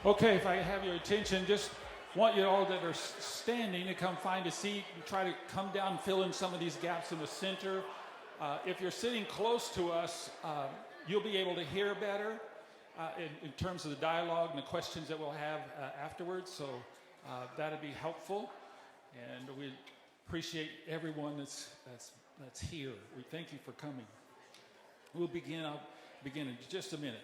Okay, if I have your attention, just want you all that are standing to come find a seat and try to come down and fill in some of these gaps in the center. If you're sitting close to us, you'll be able to hear better in terms of the dialogue and the questions that we'll have afterwards. So that'll be helpful, and we appreciate everyone that's here. We thank you for coming. We'll begin. I'll begin in just a minute.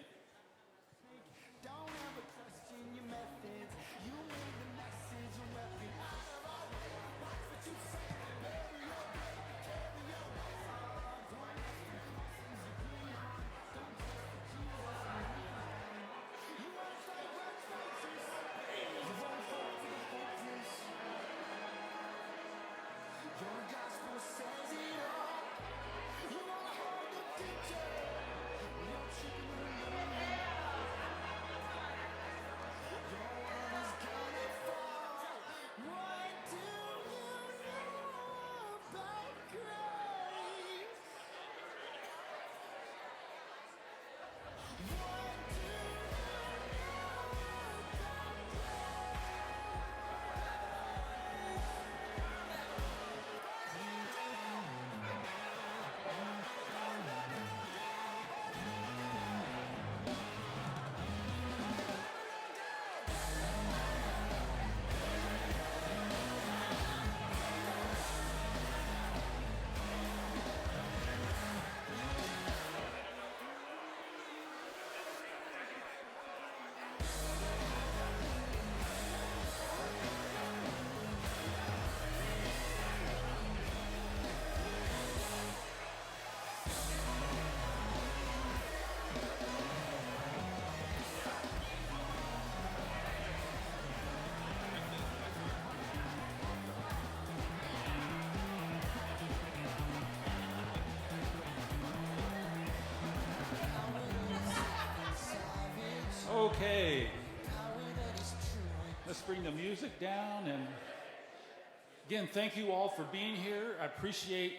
Okay, let's bring the music down, and again, thank you all for being here. I appreciate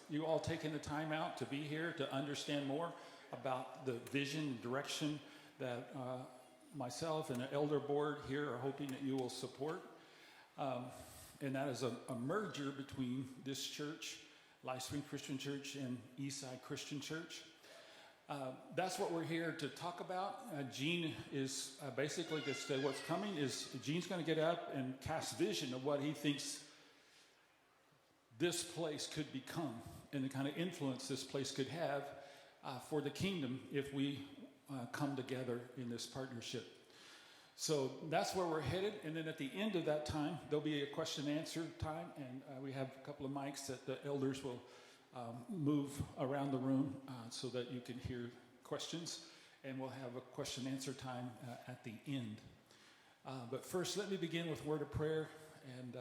you all taking the time out to be here to understand more about the vision and direction that myself and the elder board here are hoping that you will support. And that is a merger between this church, Livestream Christian Church, and Eastside Christian Church. That's what we're here to talk about. Gene is basically just what's coming is Gene's going to get up and cast vision of what he thinks this place could become and the kind of influence this place could have for the kingdom if we come together in this partnership. So that's where we're headed. And then at the end of that time, there'll be a question and answer time. And we have a couple of mics that the elders will move around the room so that you can hear questions, and we'll have a question and answer time at the end. But first, let me begin with a word of prayer, and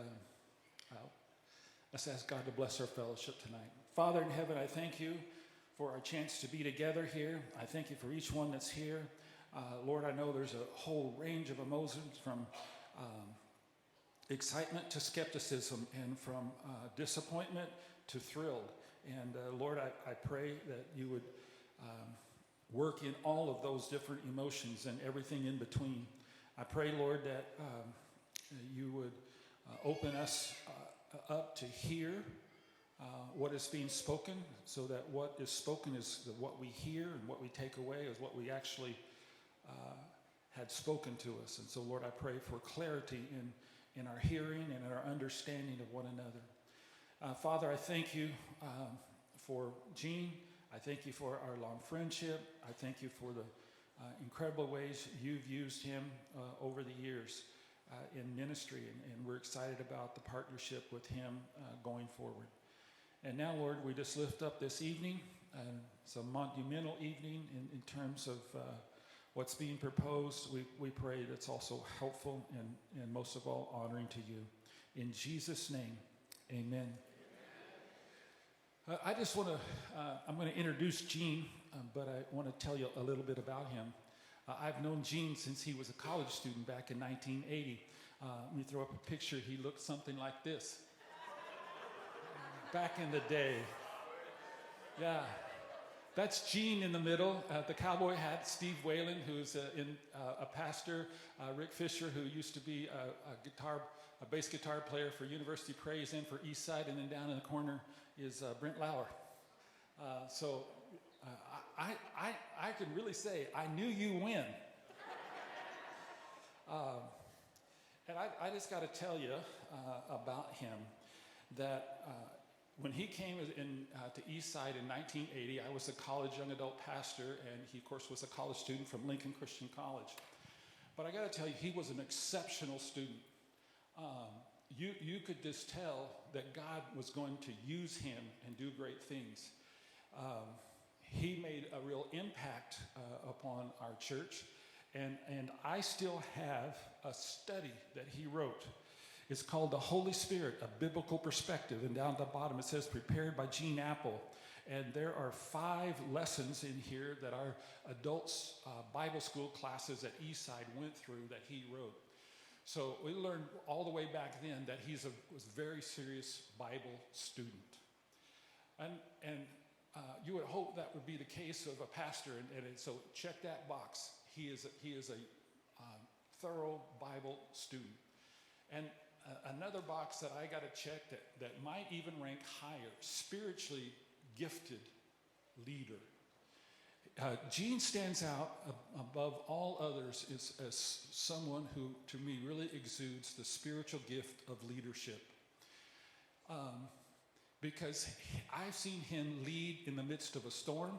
let's ask God to bless our fellowship tonight. Father in heaven, I thank you for our chance to be together here. I thank you for each one that's here. Lord, I know there's a whole range of emotions from excitement to skepticism and from disappointment to thrilled. And Lord, I pray that you would work in all of those different emotions and everything in between. I pray, Lord, that you would open us up to hear what is being spoken, so that what is spoken is what we hear, and what we take away is what we actually had spoken to us. And so, Lord, I pray for clarity in our hearing and in our understanding of one another. Father, I thank you for Gene. I thank you for our long friendship. I thank you for the incredible ways you've used him over the years in ministry, and we're excited about the partnership with him going forward. And now, Lord, we just lift up this evening. It's a monumental evening in terms of what's being proposed. We pray that's also helpful and most of all honoring to you. In Jesus' name, amen. I just want to, I'm going to introduce Gene, but I want to tell you a little bit about him. I've known Gene since he was a college student back in 1980. Let me throw up a picture. He looked something like this. Back in the day. Yeah. That's Gene in the middle. The cowboy hat, Steve Whalen, who's a pastor. Rick Fisher, who used to be a bass guitar player for University Praise and for Eastside. And then down in the corner is Brent Lauer. I can really say I knew you win. And I just got to tell you about him that when he came to Eastside in 1980, I was a college young adult pastor, and he, of course, was a college student from Lincoln Christian College. But I got to tell you, he was an exceptional student. You could just tell that God was going to use him and do great things. He made a real impact upon our church. And I still have a study that he wrote. It's called The Holy Spirit, A Biblical Perspective. And down at the bottom it says, prepared by Gene Apple. And there are 5 lessons in here that our adults Bible school classes at Eastside went through that he wrote. So we learned all the way back then that he was a very serious Bible student. And you would hope that would be the case of a pastor. And so check that box. He is a thorough Bible student. And another box that I got to check that might even rank higher, spiritually gifted leader. Gene stands out above all others as someone who, to me, really exudes the spiritual gift of leadership. Because I've seen him lead in the midst of a storm.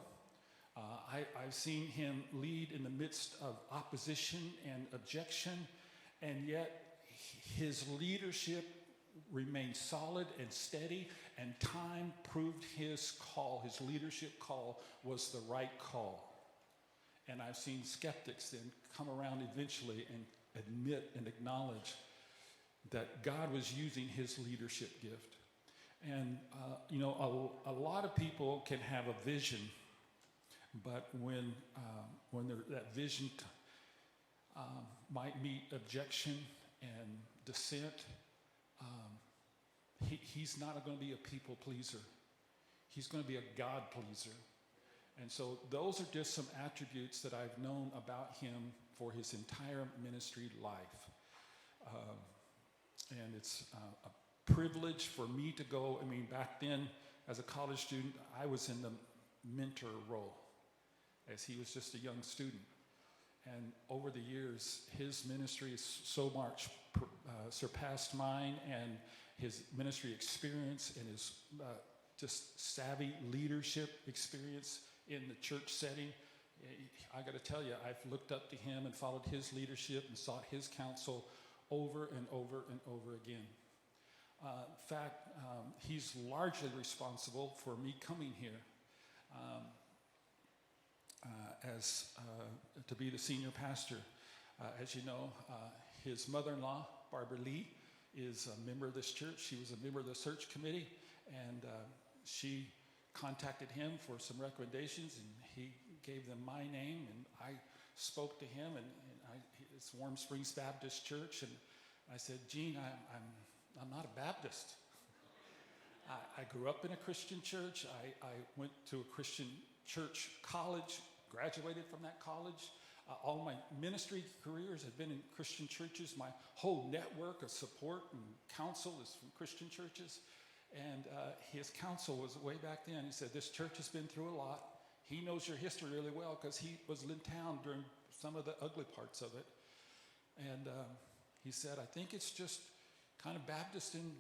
I've seen him lead in the midst of opposition and objection, and yet his leadership remained solid and steady, and time proved his leadership call was the right call. And I've seen skeptics then come around eventually and admit and acknowledge that God was using his leadership gift. And, a lot of people can have a vision, but when that vision might meet objection and dissent, he's not going to be a people pleaser. He's going to be a God pleaser. And so those are just some attributes that I've known about him for his entire ministry life. And it's a privilege for me to go. I mean, back then, as a college student, I was in the mentor role, as he was just a young student. And over the years, his ministry has so much surpassed mine, and his ministry experience and his just savvy leadership experience in the church setting. I got to tell you, I've looked up to him and followed his leadership and sought his counsel over and over and over again. In fact, he's largely responsible for me coming here to be the senior pastor. As you know, his mother-in-law, Barbara Lee, is a member of this church. She was a member of the search committee, and she contacted him for some recommendations, and he gave them my name, and I spoke to him, and it's Warm Springs Baptist Church, and I said, Gene, I'm not a Baptist. I grew up in a Christian church. I went to a Christian church college, graduated from that college. All my ministry careers have been in Christian churches. My whole network of support and counsel is from Christian churches. And his counsel was way back then. He said, this church has been through a lot. He knows your history really well because he was in town during some of the ugly parts of it. And he said, I think it's just kind of Baptist in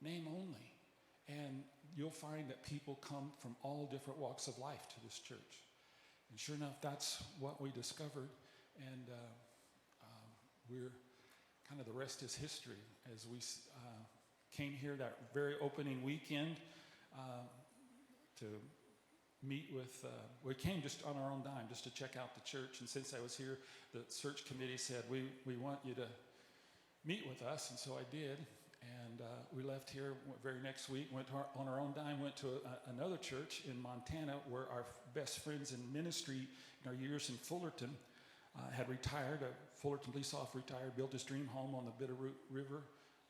name only. And you'll find that people come from all different walks of life to this church. And sure enough, that's what we discovered. And we're kind of the rest is history. As we came here that very opening weekend to meet with, we came just on our own dime just to check out the church. And since I was here, the search committee said, we want you to meet with us. And so I did. And we left here very next week, went on our own dime, went to another church in Montana where our best friends in ministry in our years in Fullerton had retired. A Fullerton police officer retired, built his dream home on the Bitterroot River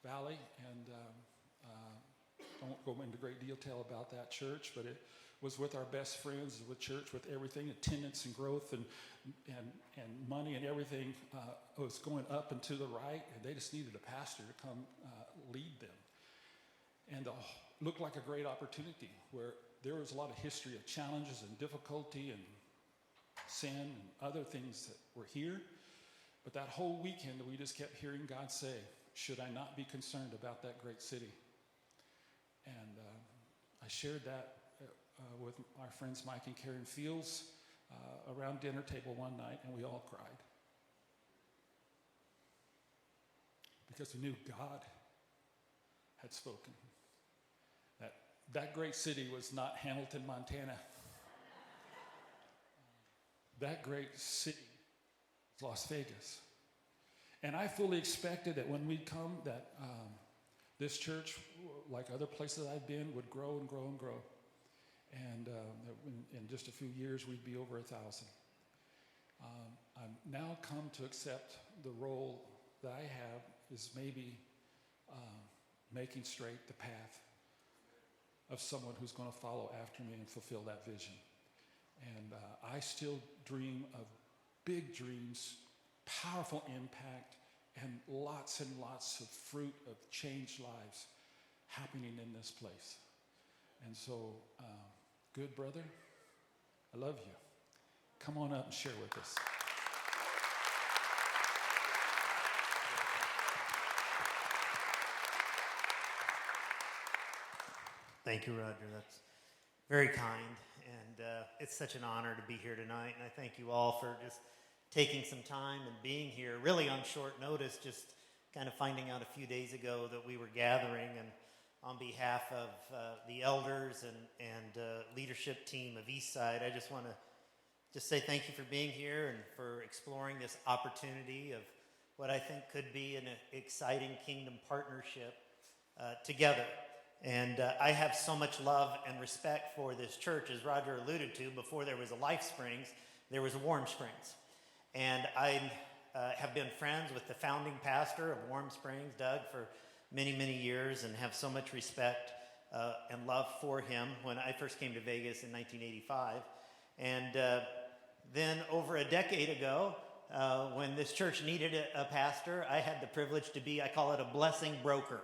Valley, and go into great detail about that church, but it was with our best friends, with church, with everything, attendance and growth and money and everything was going up and to the right, and they just needed a pastor to come lead them. And looked like a great opportunity where there was a lot of history of challenges and difficulty and sin and other things that were here. But that whole weekend, we just kept hearing God say, should I not be concerned about that great city? And I shared that with our friends Mike and Karen Fields around dinner table one night, and we all cried. Because we knew God had spoken. That great city was not Hamilton, Montana. That great city was Las Vegas. And I fully expected that when we'd come, that this church, like other places I've been, would grow and grow and grow. And in just a few years, we'd be over 1,000. I've now come to accept the role that I have is maybe making straight the path of someone who's going to follow after me and fulfill that vision. And I still dream of big dreams, powerful impact, and lots of fruit of changed lives happening in this place. And so, good brother, I love you. Come on up and share with us. Thank you, Roger. That's very kind, and it's such an honor to be here tonight, and I thank you all for just taking some time and being here, really on short notice, just kind of finding out a few days ago that we were gathering, and on behalf of the elders and leadership team of Eastside, I just want to just say thank you for being here and for exploring this opportunity of what I think could be an exciting kingdom partnership together. And I have so much love and respect for this church. As Roger alluded to, before there was a Life Springs, there was a Warm Springs. And I have been friends with the founding pastor of Warm Springs, Doug, for many, many years, and have so much respect and love for him when I first came to Vegas in 1985. And then over a decade ago, when this church needed a pastor, I had the privilege to be, I call it a blessing broker,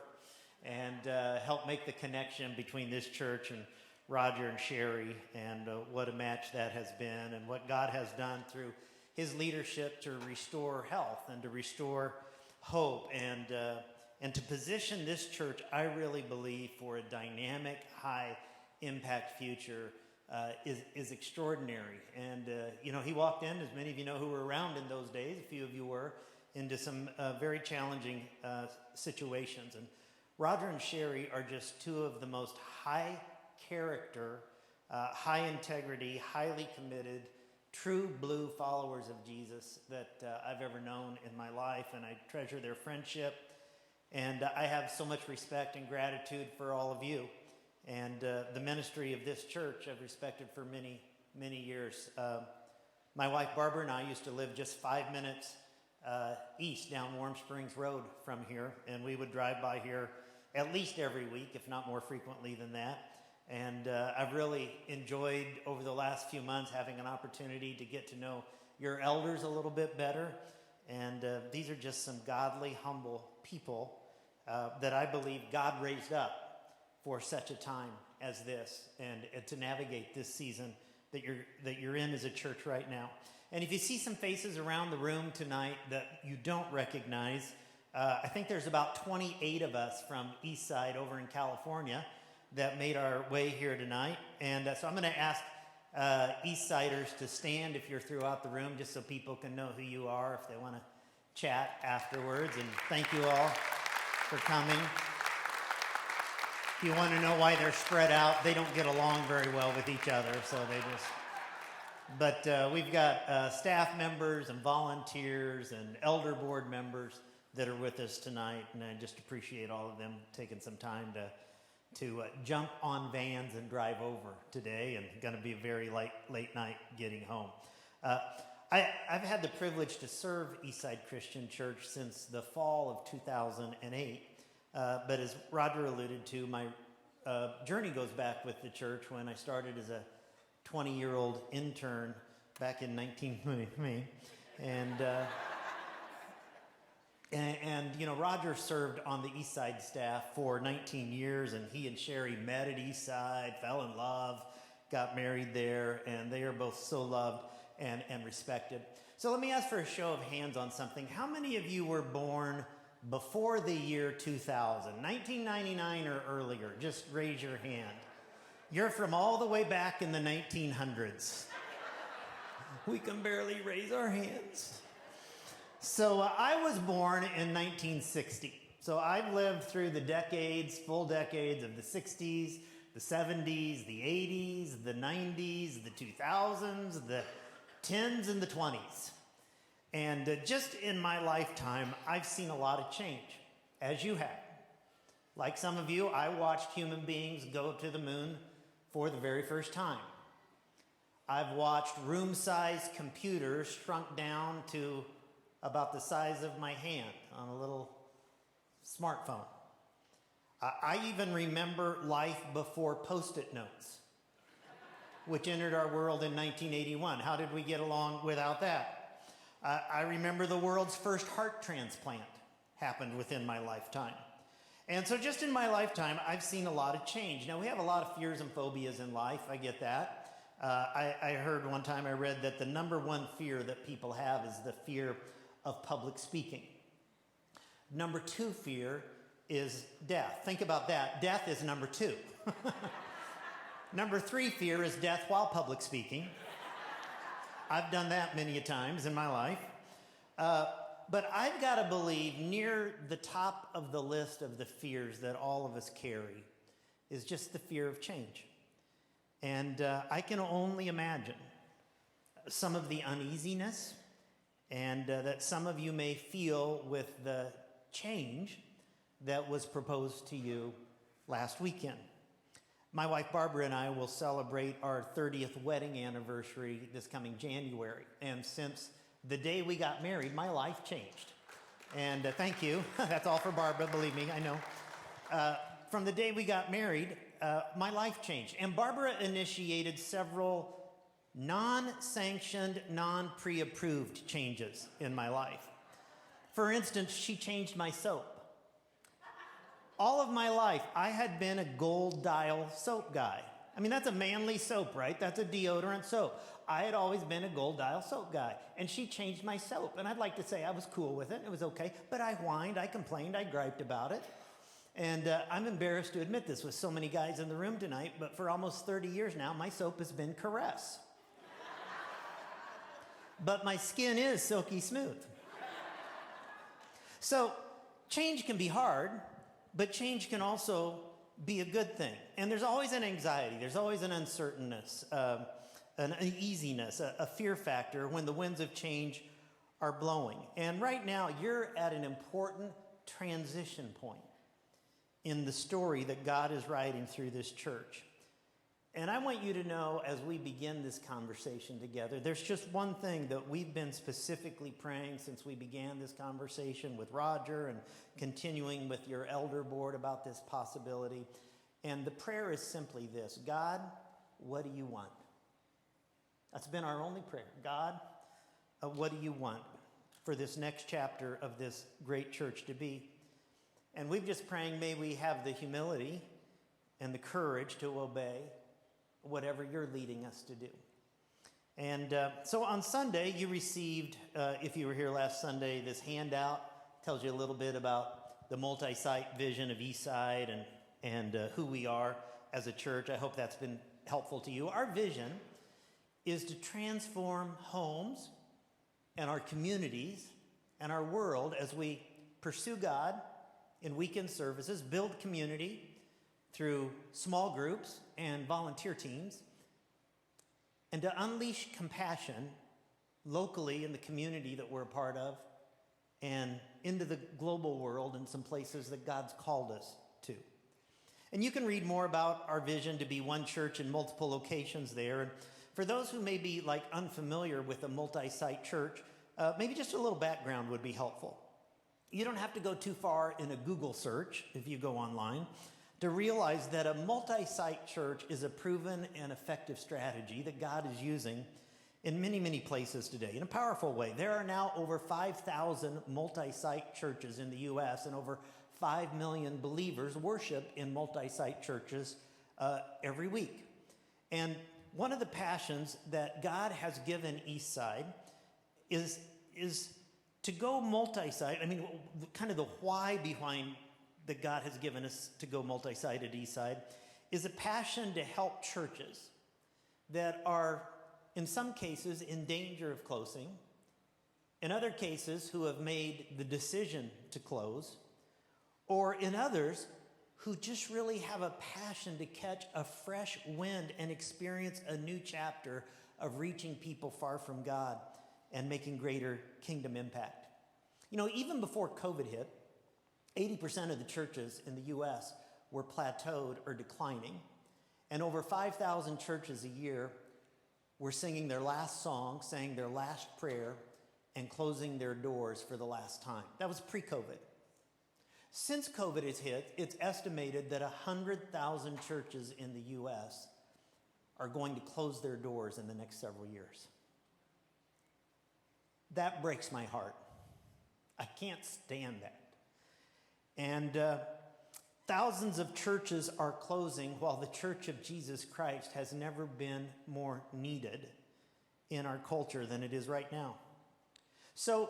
and help make the connection between this church and Roger and Sherry, and what a match that has been, and what God has done through his leadership to restore health and to restore hope, and to position this church, I really believe, for a dynamic, high-impact future is extraordinary. And, he walked in, as many of you know who were around in those days, a few of you were, into some very challenging situations. And Roger and Sherry are just two of the most high character, high integrity, highly committed, true blue followers of Jesus that I've ever known in my life, and I treasure their friendship. And I have so much respect and gratitude for all of you. And the ministry of this church I've respected for many, many years. My wife Barbara and I used to live just 5 minutes east down Warm Springs Road from here, and we would drive by here at least every week, if not more frequently than that. And I've really enjoyed over the last few months having an opportunity to get to know your elders a little bit better. And these are just some godly, humble people that I believe God raised up for such a time as this, and to navigate this season that you're in as a church right now. And if you see some faces around the room tonight that you don't recognize, I think there's about 28 of us from Eastside over in California that made our way here tonight. And so I'm going to ask Eastsiders to stand if you're throughout the room, just so people can know who you are if they want to chat afterwards. And thank you all for coming. If you want to know why they're spread out, they don't get along very well with each other, so they just... But we've got staff members and volunteers and elder board members that are with us tonight, and I just appreciate all of them taking some time to jump on vans and drive over today, and going to be a very late night getting home. I've had the privilege to serve Eastside Christian Church since the fall of 2008, but as Roger alluded to, my journey goes back with the church when I started as a 20-year-old intern back in 1920. And you know, Roger served on the East Side staff for 19 years, and he and Sherry met at East Side, fell in love, got married there, and they are both so loved and respected. So let me ask for a show of hands on something. How many of you were born before the year 2000, 1999 or earlier? Just raise your hand. You're from all the way back in the 1900s. We can barely raise our hands. So I was born in 1960. So I've lived through the decades, full decades of the 60s, the 70s, the 80s, the 90s, the 2000s, the 10s, and the 20s. And just in my lifetime, I've seen a lot of change, as you have. Like some of you, I watched human beings go to the moon for the very first time. I've watched room-sized computers shrunk down to about the size of my hand on a little smartphone. I even remember life before Post-it notes, which entered our world in 1981. How did we get along without that? I remember the world's first heart transplant happened within my lifetime. And so just in my lifetime, I've seen a lot of change. Now, we have a lot of fears and phobias in life. I get that. I heard one time, I read that the number one fear that people have is the fear of public speaking. Number two fear is death. Think about that. Death is number two. Number three fear is death while public speaking. I've done that many a times in my life. But I've got to believe near the top of the list of the fears that all of us carry is just the fear of change. And I can only imagine some of the uneasiness and that some of you may feel with the change that was proposed to you last weekend. My wife Barbara and I will celebrate our 30th wedding anniversary this coming January. And since the day we got married, my life changed. And thank you. That's all for Barbara, believe me, I know. From the day we got married, my life changed. And Barbara initiated several non-sanctioned, non-pre-approved changes in my life. For instance, she changed my soap. All of my life, I had been a Gold Dial soap guy. I mean, that's a manly soap, right? That's a deodorant soap. I had always been a Gold Dial soap guy, and she changed my soap. And I'd like to say I was cool with it. It was okay, but I whined, I complained, I griped about it. And I'm embarrassed to admit this with so many guys in the room tonight, but for almost 30 years now, my soap has been Caress. But my skin is silky smooth. So change can be hard, but change can also be a good thing. And there's always an anxiety, there's always an uncertainness, an uneasiness, a fear factor when the winds of change are blowing. And right now, you're at an important transition point in the story that God is writing through this church. And I want you to know, as we begin this conversation together, there's just one thing that we've been specifically praying since we began this conversation with Roger and continuing with your elder board about this possibility. And the prayer is simply this: God, what do you want? That's been our only prayer. God, what do you want for this next chapter of this great church to be? And we've just praying, may we have the humility and the courage to obey whatever you're leading us to do. And so on Sunday, you received, if you were here last Sunday, this handout. Tells you a little bit about the multi-site vision of Eastside and who we are as a church. I hope that's been helpful to you. Our vision is to transform homes and our communities and our world as we pursue God in weekend services, build community through small groups and volunteer teams, and to unleash compassion locally in the community that we're a part of and into the global world in some places that God's called us to. And you can read more about our vision to be one church in multiple locations there. And for those who may be like unfamiliar with a multi-site church, maybe just a little background would be helpful. You don't have to go too far in a Google search if you go online to realize that a multi-site church is a proven and effective strategy that God is using in many, many places today in a powerful way. There are now over 5,000 multi-site churches in the U.S., and over 5 million believers worship in multi-site churches every week. And one of the passions that God has given Eastside is to go multi-site. I mean, kind of the why behind that God has given us to go multi-site at Eastside is a passion to help churches that are, in some cases, in danger of closing, in other cases, who have made the decision to close, or in others, who just really have a passion to catch a fresh wind and experience a new chapter of reaching people far from God and making greater kingdom impact. You know, even before COVID hit, 80% of the churches in the U.S. were plateaued or declining, and over 5,000 churches a year were singing their last song, saying their last prayer, and closing their doors for the last time. That was pre-COVID. Since COVID has hit, it's estimated that 100,000 churches in the U.S. are going to close their doors in the next several years. That breaks my heart. I can't stand that. And thousands of churches are closing while the Church of Jesus Christ has never been more needed in our culture than it is right now. So,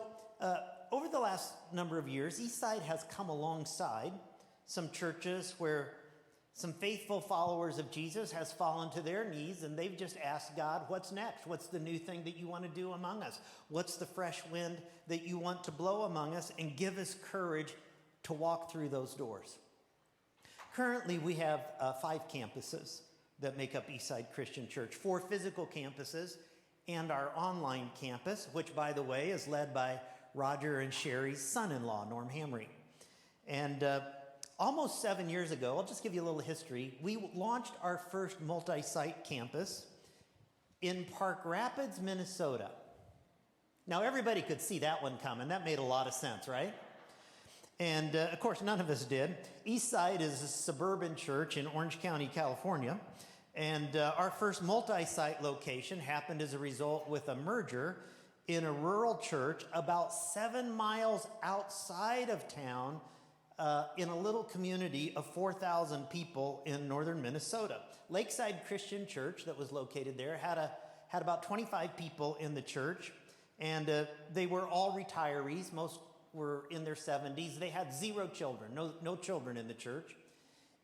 over the last number of years, Eastside has come alongside some churches where some faithful followers of Jesus has fallen to their knees, and they've just asked God, what's next? What's the new thing that you want to do among us? What's the fresh wind that you want to blow among us? And give us courage to walk through those doors. Currently, we have 5 campuses that make up Eastside Christian Church, 4 physical campuses, and our online campus, which, by the way, is led by Roger and Sherry's son-in-law, Norm Hamry. And almost 7 years ago, I'll just give you a little history, we launched our first multi-site campus in Park Rapids, Minnesota. Now, everybody could see that one coming. That made a lot of sense, right? And, of course, none of us did. Eastside is a suburban church in Orange County, California. And our first multi-site location happened as a result with a merger in a rural church about 7 miles outside of town in a little community of 4,000 people in northern Minnesota. Lakeside Christian Church that was located there had about 25 people in the church, and they were all retirees. Most were in their 70s. They had 0 children, no children in the church.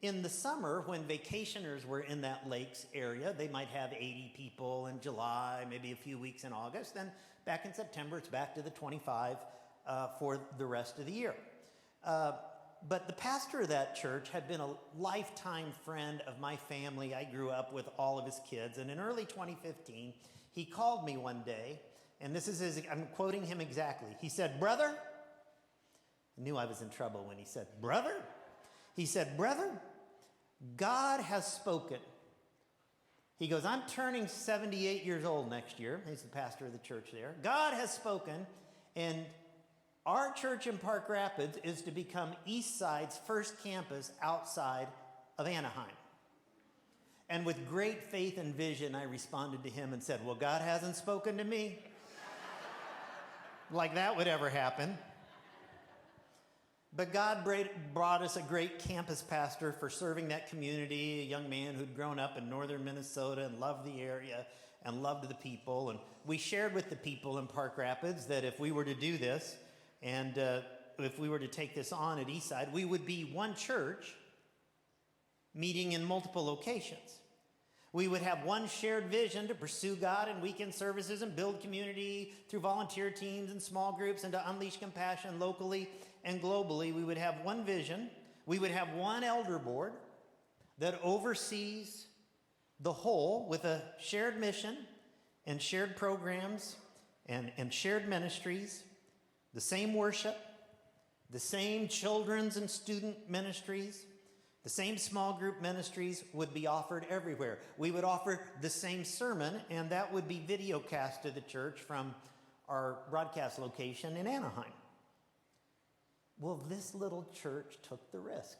In the summer, when vacationers were in that lakes area, they might have 80 people in July, maybe a few weeks in August. Then back in September, it's back to the 25 for the rest of the year. But the pastor of that church had been a lifetime friend of my family. I grew up with all of his kids. And in early 2015, he called me one day, and this is I'm quoting him exactly. He said, "Brother," I knew I was in trouble when he said, "Brother?" He said, "Brother, God has spoken." He goes, "I'm turning 78 years old next year." He's the pastor of the church there. "God has spoken, and our church in Park Rapids is to become Eastside's first campus outside of Anaheim." And with great faith and vision, I responded to him and said, "Well, God hasn't spoken to me." Like that would ever happen. But God brought us a great campus pastor for serving that community, a young man who'd grown up in northern Minnesota and loved the area and loved the people. And we shared with the people in Park Rapids that if we were to do this and if we were to take this on at Eastside, we would be one church meeting in multiple locations. We would have one shared vision to pursue God in weekend services and build community through volunteer teams and small groups and to unleash compassion locally and globally. We would have one vision. We would have one elder board that oversees the whole with a shared mission and shared programs and shared ministries, the same worship, the same children's and student ministries, the same small group ministries would be offered everywhere. We would offer the same sermon, and that would be videocast to the church from our broadcast location in Anaheim. Well, this little church took the risk.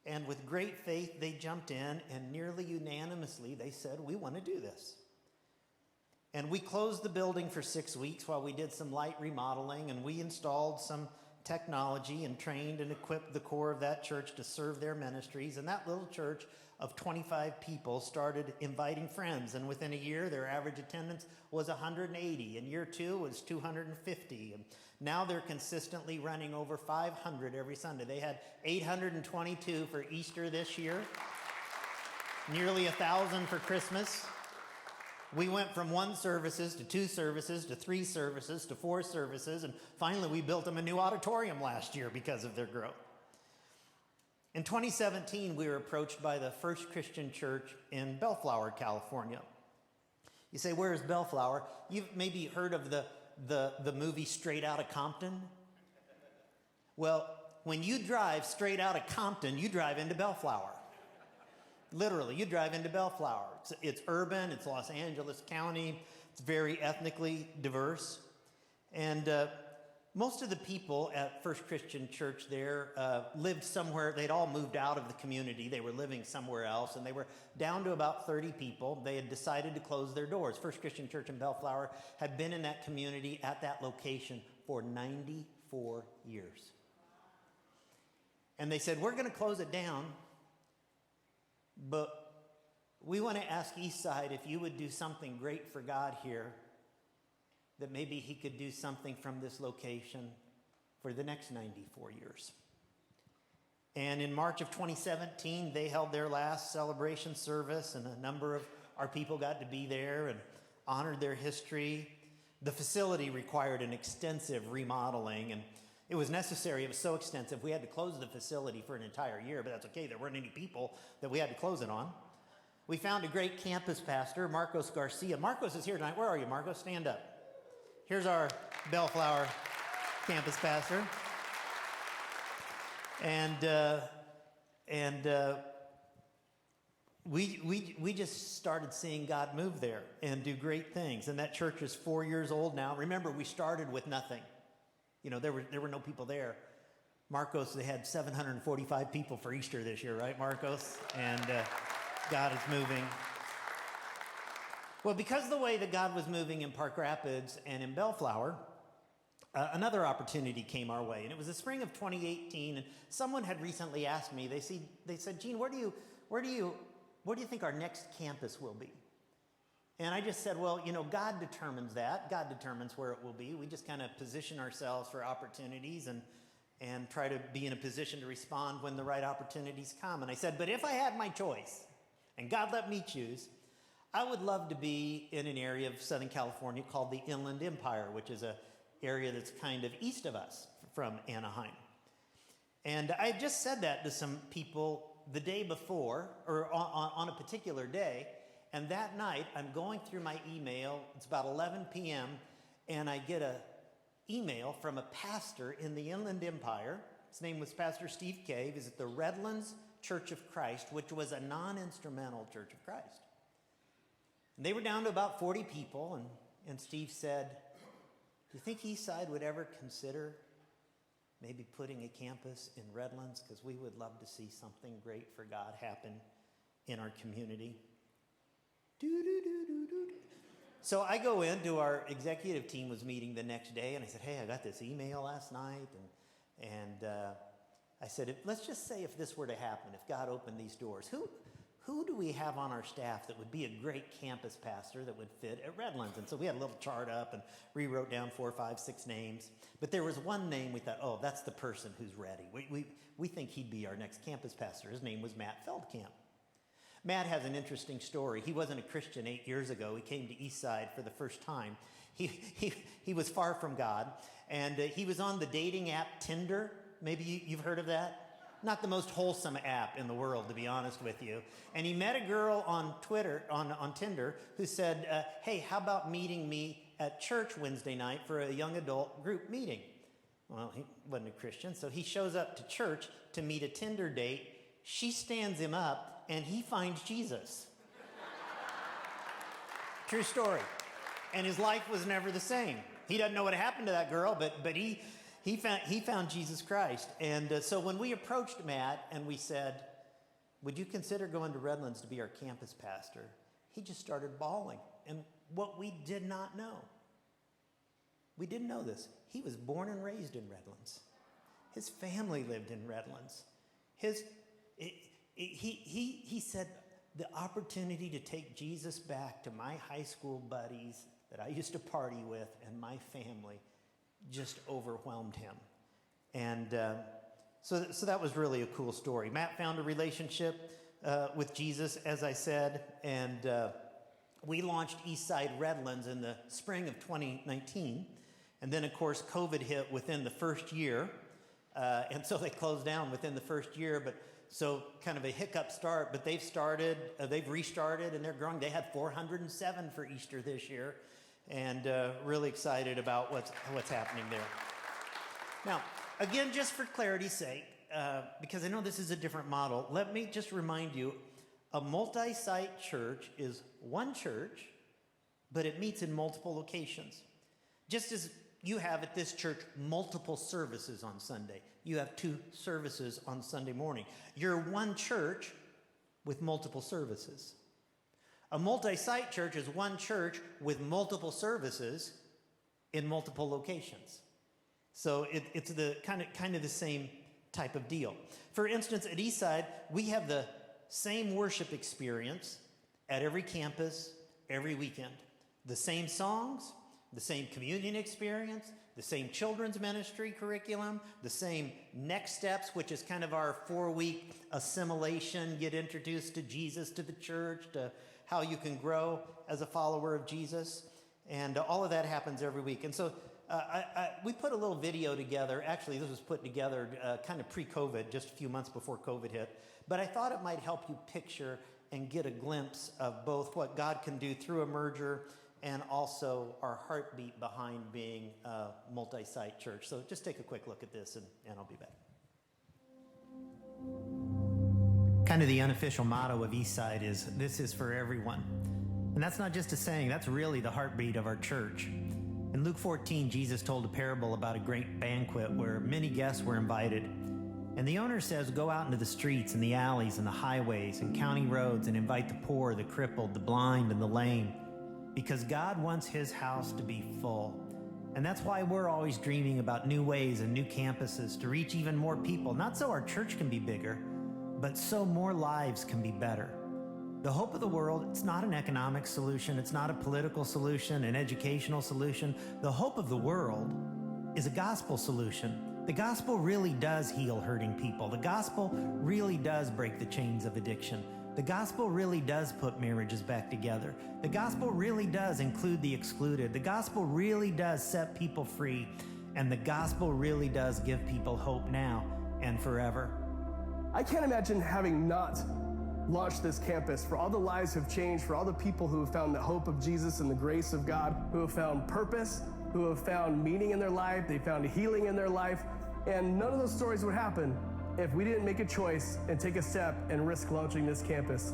And with great faith, they jumped in, and nearly unanimously, they said, we want to do this. And we closed the building for 6 weeks while we did some light remodeling, and we installed some technology and trained and equipped the core of that church to serve their ministries. And that little church of 25 people started inviting friends. And within a year, their average attendance was 180. In year 2, it was 250. And now they're consistently running over 500 every Sunday. They had 822 for Easter this year, nearly 1,000 for Christmas. We went from 1 services to 2 services to 3 services to 4 services, and finally we built them a new auditorium last year because of their growth. In 2017, we were approached by the First Christian Church in Bellflower, California. You say, where is Bellflower? You've maybe heard of the movie Straight Outta Compton. Well, when you drive straight out of Compton, you drive into Bellflower. Literally, you drive into Bellflower. It's urban, it's Los Angeles County, it's very ethnically diverse. And most of the people at First Christian Church there lived somewhere. They'd all moved out of the community. They were living somewhere else, and they were down to about 30 people. They had decided to close their doors. First Christian Church in Bellflower had been in that community at that location for 94 years. And they said, we're going to close it down, but we want to ask Eastside if you would do something great for God here, that maybe he could do something from this location for the next 94 years. And in March of 2017, they held their last celebration service, and a number of our people got to be there and honored their history. The facility required an extensive remodeling, and it was necessary. It was so extensive, we had to close the facility for an entire year, but that's okay. There weren't any people that we had to close it on. We found a great campus pastor, Marcos Garcia. Marcos is here tonight. Where are you, Marcos? Stand up. Here's our Bellflower campus pastor. We just started seeing God move there and do great things. And that church is 4 years old now. Remember, we started with nothing. You know, there were no people there. Marcos, they had 745 people for Easter this year, right, Marcos? And God is moving. Well, because of the way that God was moving in Park Rapids and in Bellflower, another opportunity came our way. And it was the spring of 2018, and someone had recently asked me, they said, Gene, where do you think our next campus will be? And I just said, well, you know, God determines that. God determines where it will be. We just kind of position ourselves for opportunities and try to be in a position to respond when the right opportunities come. And I said, but if I had my choice, and God let me choose, I would love to be in an area of Southern California called the Inland Empire, which is an area that's kind of east of us from Anaheim. And I just said that to some people the day before, or on a particular day, and that night I'm going through my email. It's about 11 p.m., and I get an email from a pastor in the Inland Empire. His name was Pastor Steve Kay. He's at the Redlands Church of Christ, which was a non-instrumental Church of Christ. And they were down to about 40 people, and Steve said, do you think Eastside would ever consider maybe putting a campus in Redlands? Because we would love to see something great for God happen in our community. So I go into our executive team was meeting the next day, and I said, hey, I got this email last night, and I said, let's just say if this were to happen, if God opened these doors, who do we have on our staff that would be a great campus pastor that would fit at Redlands? And so we had a little chart up and rewrote down 4, 5, 6 names. But there was one name we thought, oh, that's the person who's ready. We think he'd be our next campus pastor. His name was Matt Feldkamp. Matt has an interesting story. He wasn't a Christian 8 years ago. He came to Eastside for the first time. He was far from God, and he was on the dating app Tinder. Maybe you've heard of that? Not the most wholesome app in the world, to be honest with you. And he met a girl on Twitter, on Tinder, who said, hey, how about meeting me at church Wednesday night for a young adult group meeting? Well, he wasn't a Christian, so he shows up to church to meet a Tinder date. She stands him up, and he finds Jesus. True story. And his life was never the same. He doesn't know what happened to that girl, but he found Jesus Christ. And so when we approached Matt and we said, would you consider going to Redlands to be our campus pastor? He just started bawling. And what we did not know, we didn't know this. He was born and raised in Redlands. His family lived in Redlands. He said, the opportunity to take Jesus back to my high school buddies that I used to party with and my family just overwhelmed him. And so that was really a cool story. Matt found a relationship with Jesus, as I said, and we launched Eastside Redlands in the spring of 2019. And then, of course, COVID hit within the first year. And so they closed down within the first year. But so kind of a hiccup start. But they've restarted, and they're growing. They had 407 for Easter this year. And really excited about what's happening there. Now, again, just for clarity's sake, because I know this is a different model, let me just remind you, a multi-site church is one church, but it meets in multiple locations. Just as you have at this church multiple services on Sunday. You have 2 services on Sunday morning. You're one church with multiple services. A multi-site church is one church with multiple services in multiple locations. So it's the kind of the same type of deal. For instance, at Eastside, we have the same worship experience at every campus, every weekend. The same songs, the same communion experience, the same children's ministry curriculum, the same next steps, which is kind of our 4-week assimilation, get introduced to Jesus, to the church, to how you can grow as a follower of Jesus. And all of that happens every week. And so we put a little video together. Actually, this was put together kind of pre-COVID, just a few months before COVID hit. But I thought it might help you picture and get a glimpse of both what God can do through a merger and also our heartbeat behind being a multi-site church. So just take a quick look at this, and I'll be back. Kind of the unofficial motto of Eastside is, this is for everyone. And that's not just a saying, that's really the heartbeat of our church. In Luke 14, Jesus told a parable about a great banquet where many guests were invited. And the owner says, go out into the streets and the alleys and the highways and county roads and invite the poor, the crippled, the blind, and the lame. Because God wants his house to be full. And that's why we're always dreaming about new ways and new campuses to reach even more people. Not so our church can be bigger, but so more lives can be better. The hope of the world, it's not an economic solution. It's not a political solution, an educational solution. The hope of the world is a gospel solution. The gospel really does heal hurting people. The gospel really does break the chains of addiction. The gospel really does put marriages back together. The gospel really does include the excluded. The gospel really does set people free. And the gospel really does give people hope now and forever. I can't imagine having not launched this campus, for all the lives who have changed, for all the people who have found the hope of Jesus and the grace of God, who have found purpose, who have found meaning in their life, they found healing in their life. And none of those stories would happen if we didn't make a choice and take a step and risk launching this campus.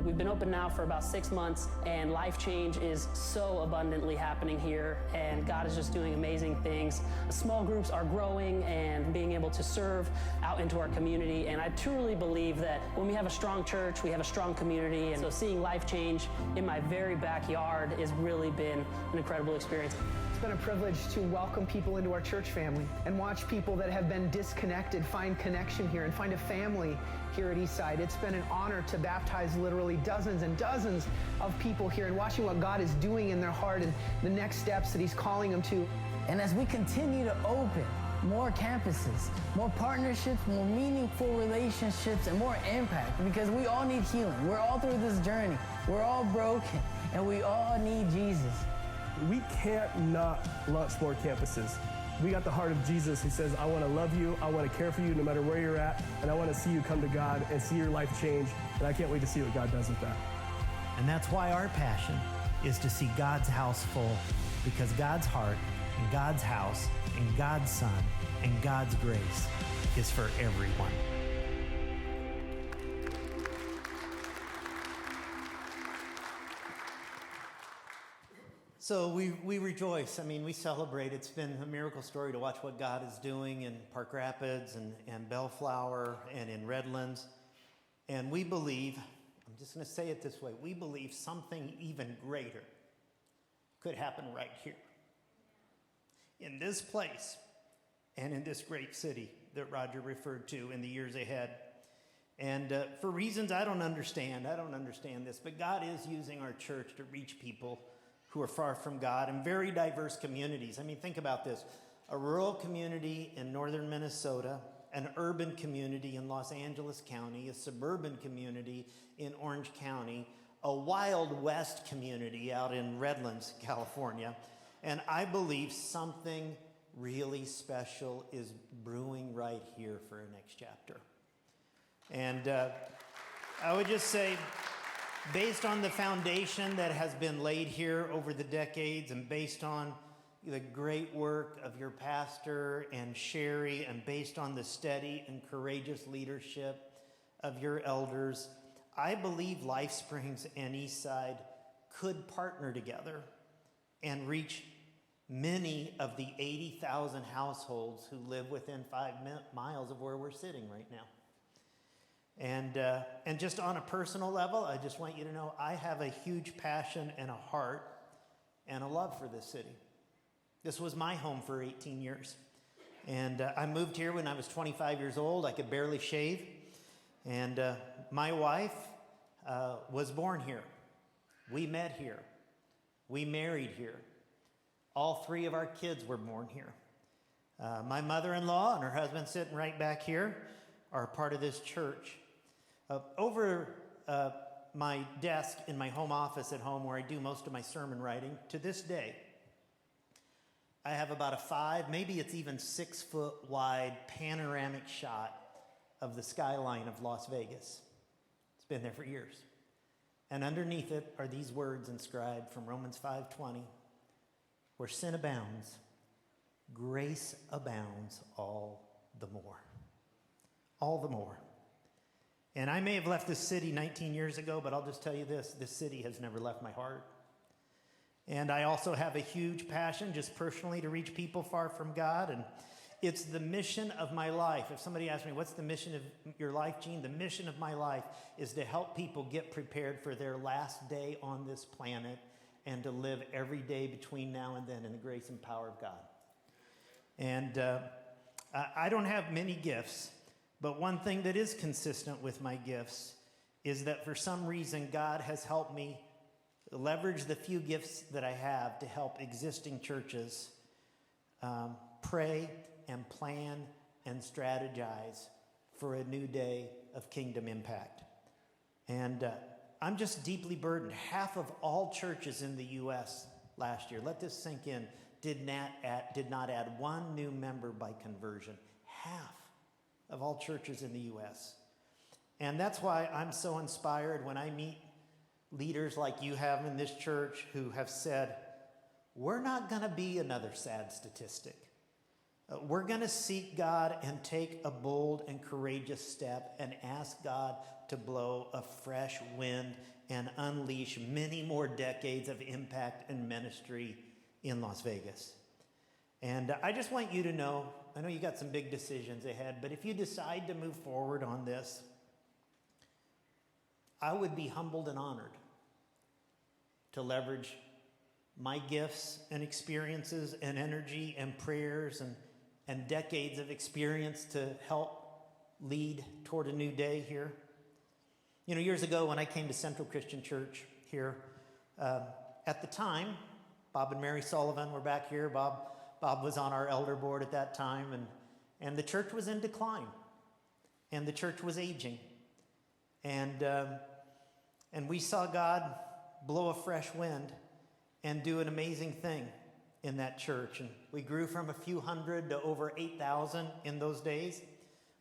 We've been open now for about 6 months, and life change is so abundantly happening here, and God is just doing amazing things. Small groups are growing and being able to serve out into our community, and I truly believe that when we have a strong church, we have a strong community, and so seeing life change in my very backyard has really been an incredible experience. It's been a privilege to welcome people into our church family and watch people that have been disconnected find connection here and find a family here at Eastside. It's been an honor to baptize literally dozens and dozens of people here and watching what God is doing in their heart and the next steps that he's calling them to. And as we continue to open more campuses, more partnerships, more meaningful relationships, and more impact, because we all need healing. We're all through this journey. We're all broken, and we all need Jesus. We can't not launch more campuses. We got the heart of Jesus who says, I want to love you, I want to care for you no matter where you're at, and I want to see you come to God and see your life change, and I can't wait to see what God does with that. And that's why our passion is to see God's house full, because God's heart and God's house and God's Son and God's grace is for everyone. So we rejoice. I mean, we celebrate. It's been a miracle story to watch what God is doing in Park Rapids and Bellflower and in Redlands. And we believe, I'm just going to say it this way, we believe something even greater could happen right here, in this place, and in this great city that Roger referred to in the years ahead. And for reasons I don't understand this, but God is using our church to reach people who are far from God in very diverse communities. I mean, think about this. A rural community in northern Minnesota, an urban community in Los Angeles County, a suburban community in Orange County, a Wild West community out in Redlands, California. And I believe something really special is brewing right here for our next chapter. And I would just say, based on the foundation that has been laid here over the decades and based on the great work of your pastor and Sherry and based on the steady and courageous leadership of your elders, I believe LifeSprings and Eastside could partner together and reach many of the 80,000 households who live within 5 miles of where we're sitting right now. And just on a personal level, I just want you to know I have a huge passion and a heart and a love for this city. This was my home for 18 years. And I moved here when I was 25 years old. I could barely shave. And my wife was born here. We met here. We married here. All 3 of our kids were born here. My mother-in-law and her husband sitting right back here are part of this church. Over my desk in my home office at home where I do most of my sermon writing, to this day, I have about a 5, maybe it's even 6 foot wide panoramic shot of the skyline of Las Vegas. It's been there for years. And underneath it are these words inscribed from Romans 5:20, where sin abounds, grace abounds all the more. All the more. And I may have left this city 19 years ago, but I'll just tell you this city has never left my heart. And I also have a huge passion, just personally, to reach people far from God. And it's the mission of my life. If somebody asks me, what's the mission of your life, Gene? The mission of my life is to help people get prepared for their last day on this planet and to live every day between now and then in the grace and power of God. And I don't have many gifts, but one thing that is consistent with my gifts is that for some reason God has helped me leverage the few gifts that I have to help existing churches pray and plan and strategize for a new day of kingdom impact. And I'm just deeply burdened. Half of all churches in the U.S. last year, let this sink in, did not add one new member by conversion. Half of all churches in the U.S. And that's why I'm so inspired when I meet leaders like you have in this church who have said, we're not going to be another sad statistic. We're going to seek God and take a bold and courageous step and ask God to blow a fresh wind and unleash many more decades of impact and ministry in Las Vegas. And I just want you to know, I know you got some big decisions ahead, but if you decide to move forward on this, I would be humbled and honored to leverage my gifts and experiences and energy and prayers and decades of experience to help lead toward a new day here. You know, years ago when I came to Central Christian Church here, at the time, Bob and Mary Sullivan were back here. Bob was on our elder board at that time, and the church was in decline, and the church was aging. And we saw God blow a fresh wind and do an amazing thing in that church. And we grew from a few hundred to over 8,000 in those days.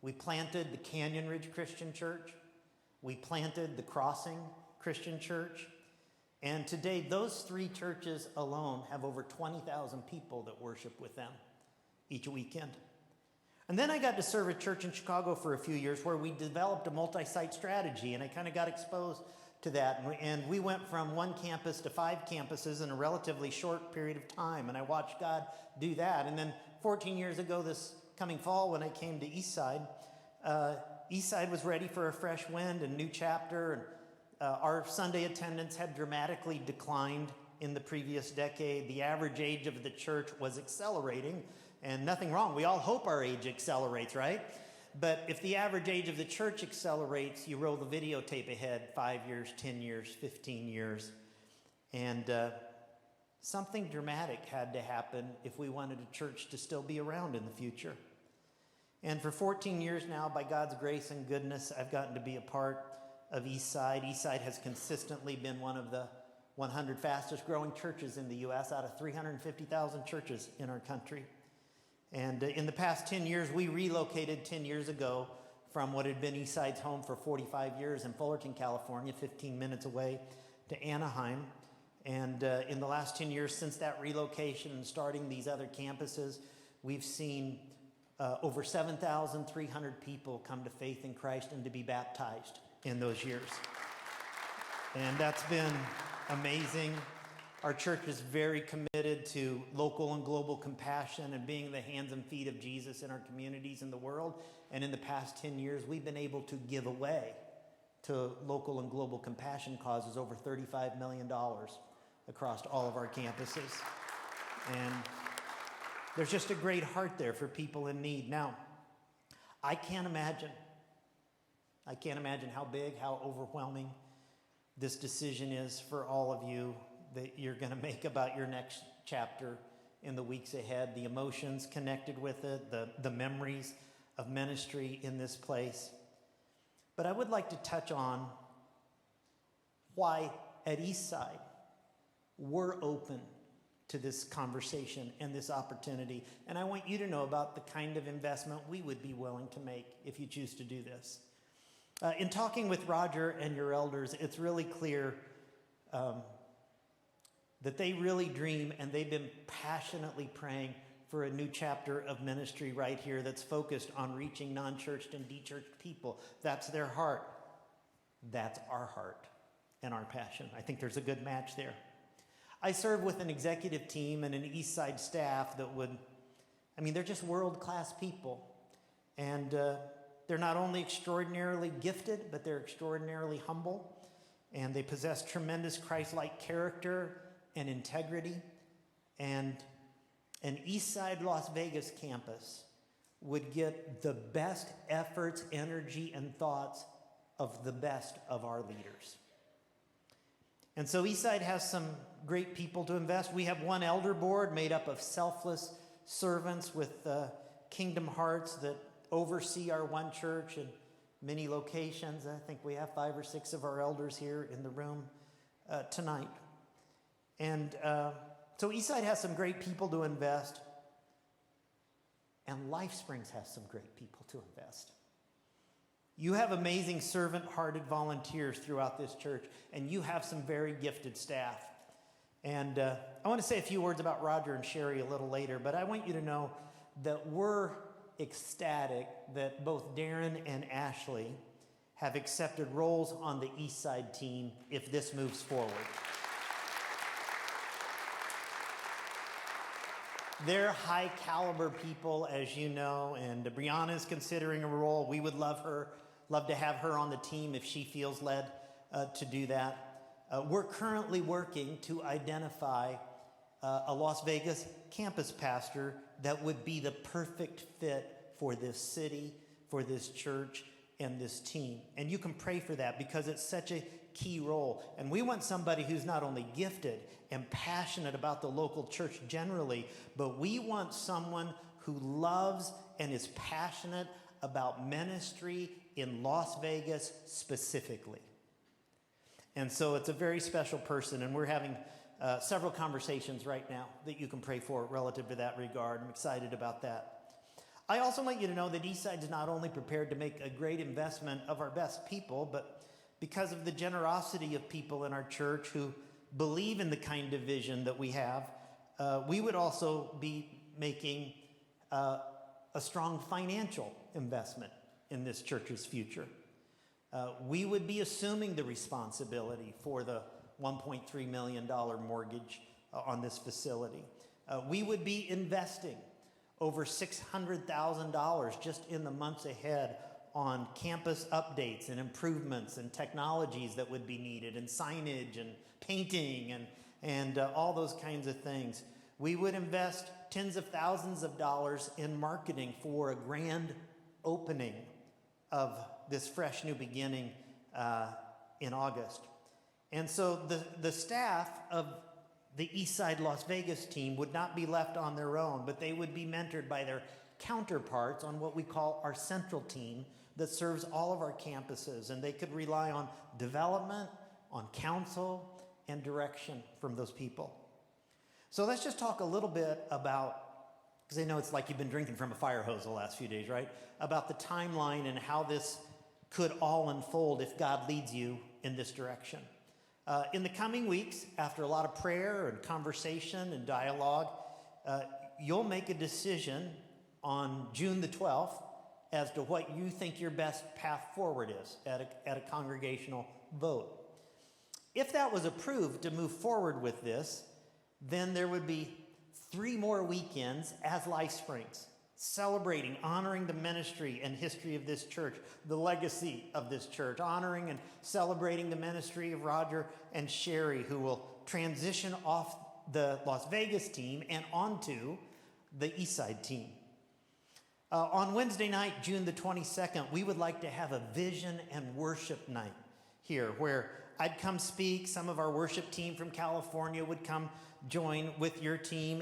We planted the Canyon Ridge Christian Church. We planted the Crossing Christian Church. And today, those 3 churches alone have over 20,000 people that worship with them each weekend. And then I got to serve a church in Chicago for a few years where we developed a multi-site strategy, and I kind of got exposed to that. And we went from 1 campus to 5 campuses in a relatively short period of time, and I watched God do that. And then 14 years ago, this coming fall, when I came to Eastside, Eastside was ready for a fresh wind, a new chapter, and our Sunday attendance had dramatically declined in the previous decade. The average age of the church was accelerating, and nothing wrong. We all hope our age accelerates, right? But if the average age of the church accelerates, you roll the videotape ahead 5 years, 10 years, 15 years. And something dramatic had to happen if we wanted a church to still be around in the future. And for 14 years now, by God's grace and goodness, I've gotten to be a part of Eastside. Eastside has consistently been one of the 100 fastest growing churches in the U.S. out of 350,000 churches in our country. And in the past 10 years, we relocated 10 years ago from what had been Eastside's home for 45 years in Fullerton, California, 15 minutes away, to Anaheim. And in the last 10 years since that relocation and starting these other campuses, we've seen over 7,300 people come to faith in Christ and to be baptized in those years. And that's been amazing. Our church is very committed to local and global compassion and being the hands and feet of Jesus in our communities in the world. And in the past 10 years, we've been able to give away to local and global compassion causes over $35 million across all of our campuses. And there's just a great heart there for people in need. Now, I can't imagine how big, how overwhelming this decision is for all of you that you're going to make about your next chapter in the weeks ahead, the emotions connected with it, the memories of ministry in this place. But I would like to touch on why at Eastside we're open to this conversation and this opportunity. And I want you to know about the kind of investment we would be willing to make if you choose to do this. In talking with Roger and your elders, it's really clear that they really dream and they've been passionately praying for a new chapter of ministry right here that's focused on reaching non-churched and de-churched people. That's their heart. That's our heart and our passion. I think there's a good match there. I serve with an executive team and an Eastside staff that they're just world-class people. And they're not only extraordinarily gifted, but they're extraordinarily humble. And they possess tremendous Christ-like character and integrity. And an Eastside Las Vegas campus would get the best efforts, energy, and thoughts of the best of our leaders. And so Eastside has some great people to invest. We have one elder board made up of selfless servants with kingdom hearts that oversee our one church in many locations. I think we have 5 or 6 of our elders here in the room tonight. And so Eastside has some great people to invest, and LifeSprings has some great people to invest. You have amazing servant-hearted volunteers throughout this church, and you have some very gifted staff. And I want to say a few words about Roger and Sherry a little later, but I want you to know that we're ecstatic that both Darren and Ashley have accepted roles on the Eastside team if this moves forward. They're high caliber people, as you know, and Brianna is considering a role. We would love to have her on the team if she feels led to do that. We're currently working to identify a Las Vegas campus pastor that would be the perfect fit for this city, for this church, and this team. And you can pray for that because it's such a key role. And we want somebody who's not only gifted and passionate about the local church generally, but we want someone who loves and is passionate about ministry in Las Vegas specifically. And so it's a very special person, and we're having several conversations right now that you can pray for relative to that regard. I'm excited about that. I also want you to know that Eastside is not only prepared to make a great investment of our best people, but because of the generosity of people in our church who believe in the kind of vision that we have, we would also be making a strong financial investment in this church's future. We would be assuming the responsibility for the $1.3 million mortgage on this facility. We would be investing over $600,000 just in the months ahead on campus updates and improvements and technologies that would be needed, and signage and painting and all those kinds of things. We would invest tens of thousands of dollars in marketing for a grand opening of this fresh new beginning in August. And so the staff of the Eastside Las Vegas team would not be left on their own, but they would be mentored by their counterparts on what we call our central team that serves all of our campuses. And they could rely on development, on counsel, and direction from those people. So let's just talk a little bit about, because I know it's like you've been drinking from a fire hose the last few days, right? About the timeline and how this could all unfold if God leads you in this direction. In the coming weeks, after a lot of prayer and conversation and dialogue, you'll make a decision on June the 12th as to what you think your best path forward is at a congregational vote. If that was approved to move forward with this, then there would be 3 more weekends as Life Springs, celebrating, honoring the ministry and history of this church, the legacy of this church, honoring and celebrating the ministry of Roger and Sherry, who will transition off the Las Vegas team and onto the Eastside team. On Wednesday night, June the 22nd, we would like to have a vision and worship night here where I'd come speak. Some of our worship team from California would come join with your team,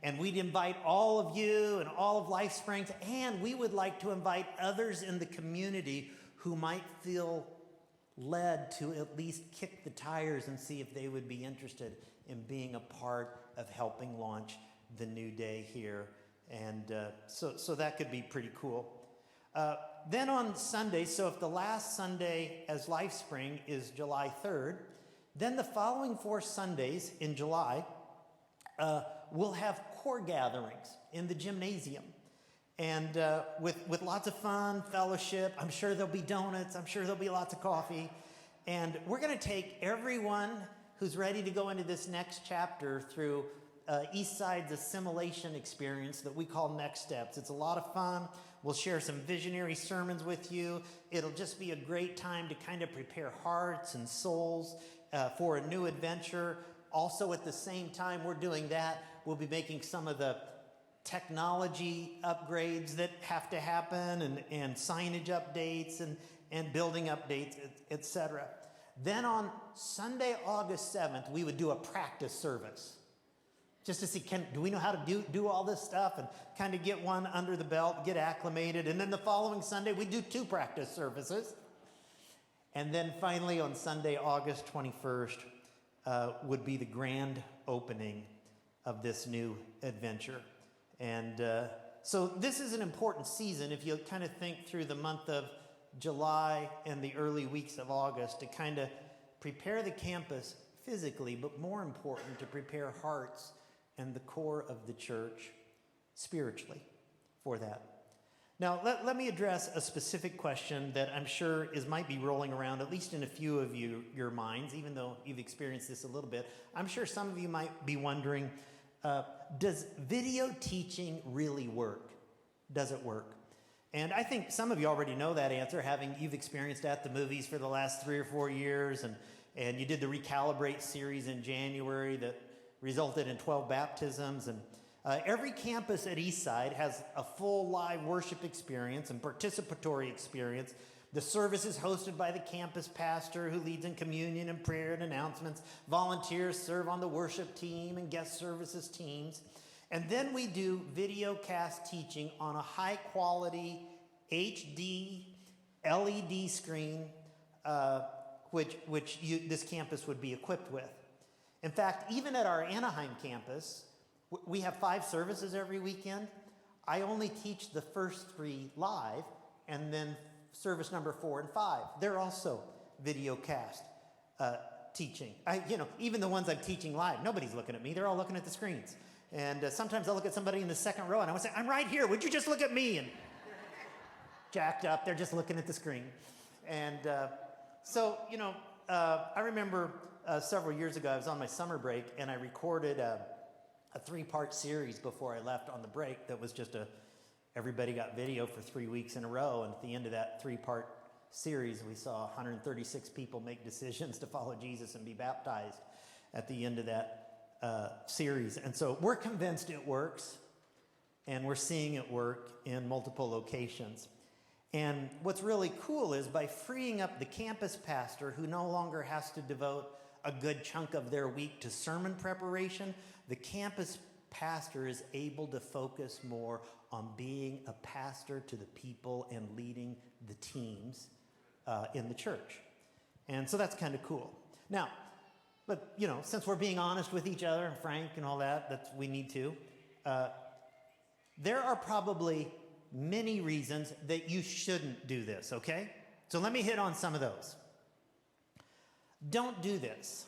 and we'd invite all of you and all of Life Springs, and we would like to invite others in the community who might feel led to at least kick the tires and see if they would be interested in being a part of helping launch the new day here. And so that could be pretty cool. Then on Sunday, so if the last Sunday as Life Spring is July 3rd, then the following 4 Sundays in July, we'll have core gatherings in the gymnasium. And with lots of fun, fellowship. I'm sure there'll be donuts. I'm sure there'll be lots of coffee. And we're going to take everyone who's ready to go into this next chapter through Eastside's assimilation experience that we call Next Steps. It's a lot of fun. We'll share some visionary sermons with you. It'll just be a great time to kind of prepare hearts and souls for a new adventure. Also, at the same time we're doing that, we'll be making some of the technology upgrades that have to happen and signage updates and building updates, etc. Then on Sunday, August 7th, we would do a practice service. Just to see, do we know how to do all this stuff and kind of get one under the belt, get acclimated. And then the following Sunday, we do 2 practice services. And then finally on Sunday, August 21st, would be the grand opening of this new adventure. And so this is an important season if you kind of think through the month of July and the early weeks of August to kind of prepare the campus physically, but more important, to prepare hearts and the core of the church spiritually for that. Now, let me address a specific question that I'm sure might be rolling around, at least in a few of your minds, even though you've experienced this a little bit. I'm sure some of you might be wondering, does video teaching really work? Does it work? And I think some of you already know that answer, you've experienced at the movies for the last 3 or 4 years, and you did the Recalibrate series in January that resulted in 12 baptisms. And every campus at Eastside has a full live worship experience and participatory experience. The service is hosted by the campus pastor who leads in communion and prayer and announcements. Volunteers serve on the worship team and guest services teams. And then we do video cast teaching on a high quality HD LED screen, which this campus would be equipped with. In fact, even at our Anaheim campus, we have 5 services every weekend. I only teach the first 3 live, and then service number 4 and 5. They're also video cast teaching. Even the ones I'm teaching live, nobody's looking at me. They're all looking at the screens. And sometimes I'll look at somebody in the second row, and I would say, I'm right here. Would you just look at me? And jacked up, they're just looking at the screen. And I remember several years ago, I was on my summer break, and I recorded a 3-part series before I left on the break that was just everybody got video for 3 weeks in a row, and at the end of that 3-part series, we saw 136 people make decisions to follow Jesus and be baptized at the end of that series. And so we're convinced it works, and we're seeing it work in multiple locations. And what's really cool is by freeing up the campus pastor, who no longer has to devote a good chunk of their week to sermon preparation, the campus pastor is able to focus more on being a pastor to the people and leading the teams in the church. And so that's kind of cool. Now, but since we're being honest with each other and frank and all that we need to, there are probably many reasons that you shouldn't do this, okay? So let me hit on some of those. Don't do this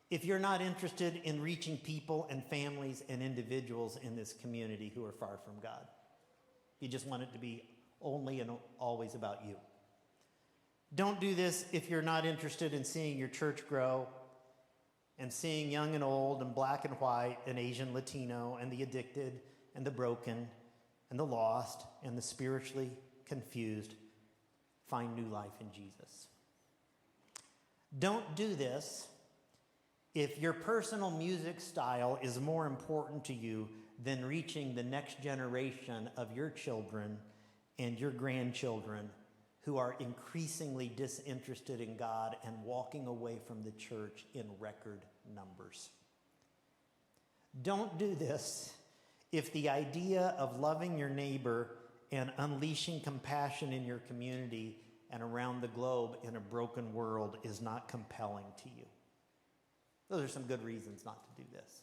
if you're not interested in reaching people and families and individuals in this community who are far from God. You just want it to be only and always about you. Don't do this if you're not interested in seeing your church grow and seeing young and old and black and white and Asian, Latino, and the addicted and the broken and the lost and the spiritually confused find new life in Jesus. Don't do this if your personal music style is more important to you than reaching the next generation of your children and your grandchildren who are increasingly disinterested in God and walking away from the church in record numbers. Don't do this if the idea of loving your neighbor and unleashing compassion in your community and around the globe in a broken world is not compelling to you. Those are some good reasons not to do this.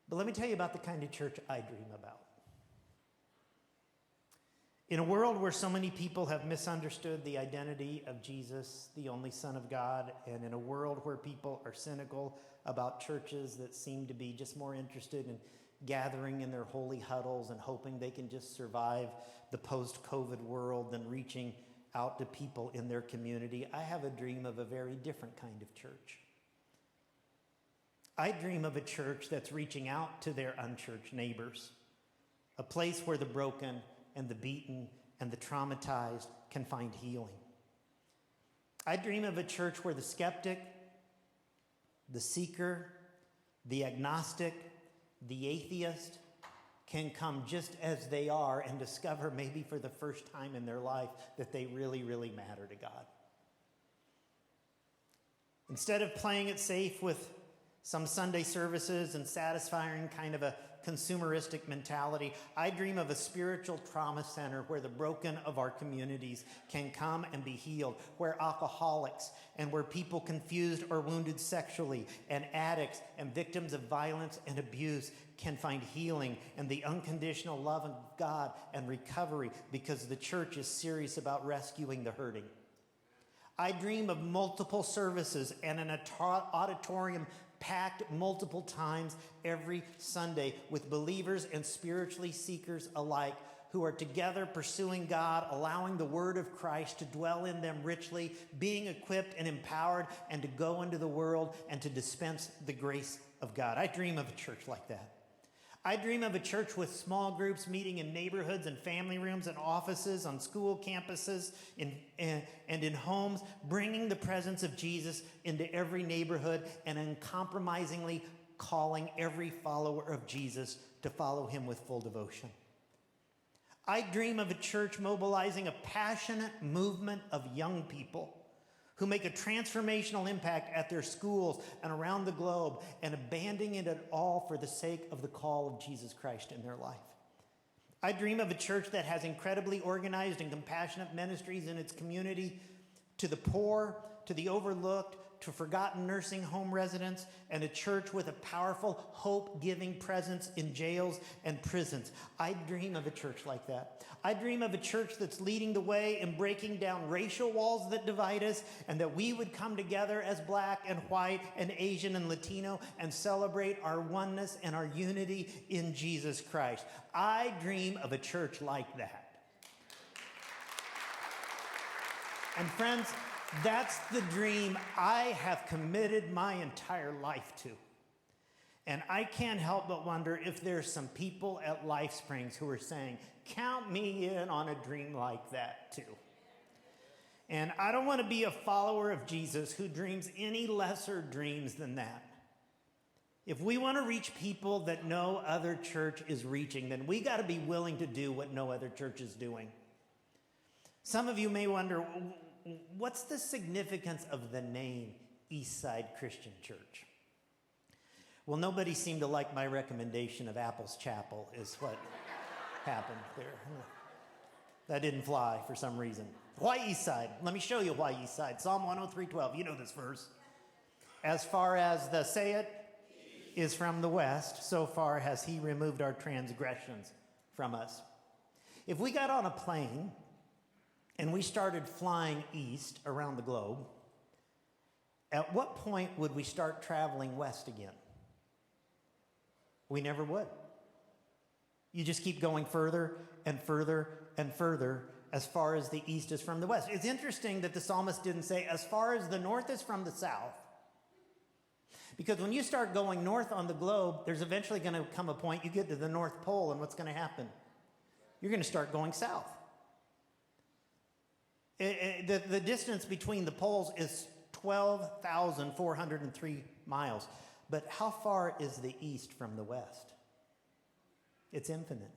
But let me tell you about the kind of church I dream about. In a world where so many people have misunderstood the identity of Jesus, the only Son of God, and in a world where people are cynical about churches that seem to be just more interested in gathering in their holy huddles and hoping they can just survive the post-COVID world than reaching out to people in their community, I have a dream of a very different kind of church. I dream of a church that's reaching out to their unchurched neighbors, a place where the broken and the beaten and the traumatized can find healing. I dream of a church where the skeptic, the seeker, the agnostic, the atheist can come just as they are and discover maybe for the first time in their life that they really, really matter to God. Instead of playing it safe with some Sunday services and satisfying kind of a consumeristic mentality, I dream of a spiritual trauma center where the broken of our communities can come and be healed, where alcoholics and where people confused or wounded sexually and addicts and victims of violence and abuse can find healing and the unconditional love of God and recovery because the church is serious about rescuing the hurting. I dream of multiple services and an auditorium packed multiple times every Sunday with believers and spiritually seekers alike who are together pursuing God, allowing the word of Christ to dwell in them richly, being equipped and empowered, and to go into the world and to dispense the grace of God. I dream of a church like that. I dream of a church with small groups meeting in neighborhoods and family rooms and offices, on school campuses, and in homes, bringing the presence of Jesus into every neighborhood and uncompromisingly calling every follower of Jesus to follow him with full devotion. I dream of a church mobilizing a passionate movement of young people who make a transformational impact at their schools and around the globe and abandoning it all for the sake of the call of Jesus Christ in their life. I dream of a church that has incredibly organized and compassionate ministries in its community to the poor, to the overlooked, to forgotten nursing home residents, and a church with a powerful, hope-giving presence in jails and prisons. I dream of a church like that. I dream of a church that's leading the way in breaking down racial walls that divide us, and that we would come together as black and white and Asian and Latino and celebrate our oneness and our unity in Jesus Christ. I dream of a church like that. And friends, that's the dream I have committed my entire life to. And I can't help but wonder if there's some people at Life Springs who are saying, count me in on a dream like that too. And I don't want to be a follower of Jesus who dreams any lesser dreams than that. If we want to reach people that no other church is reaching, then we got to be willing to do what no other church is doing. Some of you may wonder, what's the significance of the name Eastside Christian Church? Well, nobody seemed to like my recommendation of Apples Chapel is what happened there. That didn't fly for some reason. Why Eastside? Let me show you why Eastside. Psalm 103:12. You know this verse. As far as the, say it, is from the west, so far has he removed our transgressions from us. If we got on a plane and we started flying east around the globe, at what point would we start traveling west again? We never would. You just keep going further and further and further as far as the east is from the west. It's interesting that the psalmist didn't say as far as the north is from the south. Because when you start going north on the globe, there's eventually going to come a point you get to the North Pole, and what's going to happen? You're going to start going south. The distance between the poles is 12,403 miles. But how far is the east from the west? It's infinite.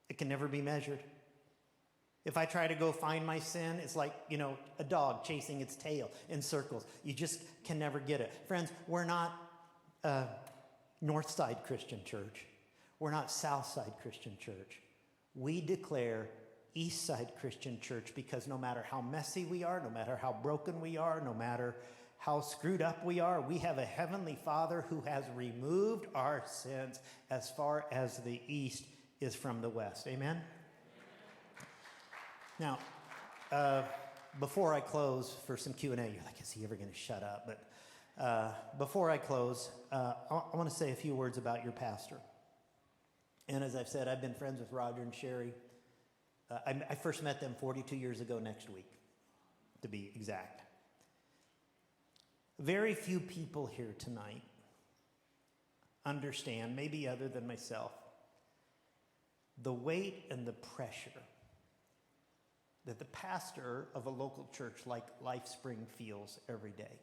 It can never be measured. If I try to go find my sin, it's like, a dog chasing its tail in circles. You just can never get it. Friends, we're not Northside Christian Church. We're not Southside Christian Church. We declare Eastside Christian Church because no matter how messy we are, no matter how broken we are, no matter how screwed up we are, we have a Heavenly Father who has removed our sins as far as the east is from the west. Amen? Now, before I close for some Q&A, you're like, is he ever going to shut up? But before I close, I want to say a few words about your pastor. And as I've said, I've been friends with Roger and Sherry. I first met them 42 years ago next week, to be exact. Very few people here tonight understand, maybe other than myself, the weight and the pressure that the pastor of a local church like Life Spring feels every day.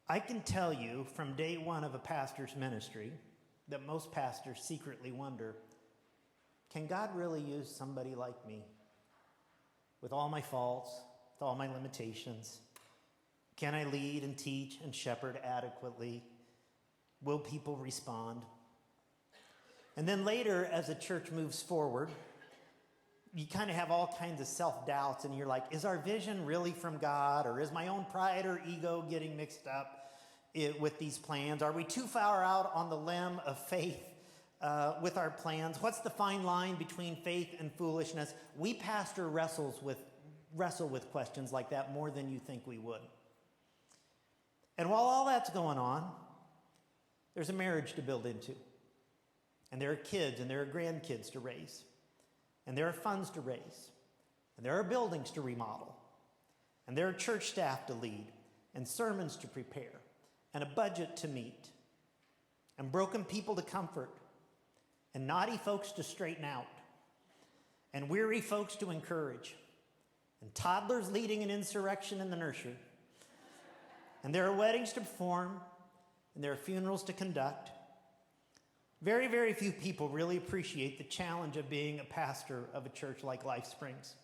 I can tell you from day one of a pastor's ministry that most pastors secretly wonder, can God really use somebody like me with all my faults, with all my limitations? Can I lead and teach and shepherd adequately? Will people respond? And then later, as a church moves forward, you kind of have all kinds of self-doubts, and you're like, is our vision really from God, or is my own pride or ego getting mixed up with these plans? Are we too far out on the limb of faith with our plans? What's the fine line between faith and foolishness? We pastor wrestle with questions like that more than you think we would. And while all that's going on, there's a marriage to build into, and there are kids and there are grandkids to raise. And there are funds to raise, and there are buildings to remodel, and there are church staff to lead, and sermons to prepare, and a budget to meet, and broken people to comfort, and naughty folks to straighten out, and weary folks to encourage, and toddlers leading an insurrection in the nursery. And there are weddings to perform, and there are funerals to conduct. Very, very few people really appreciate the challenge of being a pastor of a church like Life Springs.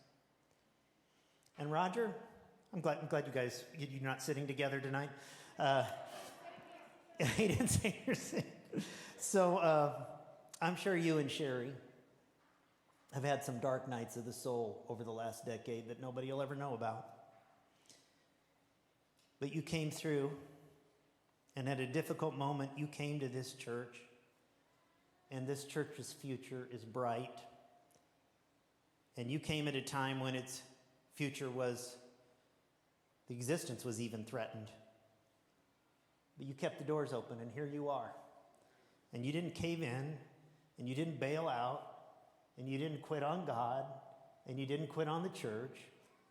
And Roger, I'm glad you guys, you're not sitting together tonight. He didn't say you're sitting. So I'm sure you and Sherry have had some dark nights of the soul over the last decade that nobody will ever know about. But you came through, and at a difficult moment, you came to this church. And this church's future is bright. And you came at a time when its future the existence was even threatened. But you kept the doors open, and here you are. And you didn't cave in, and you didn't bail out, and you didn't quit on God, and you didn't quit on the church,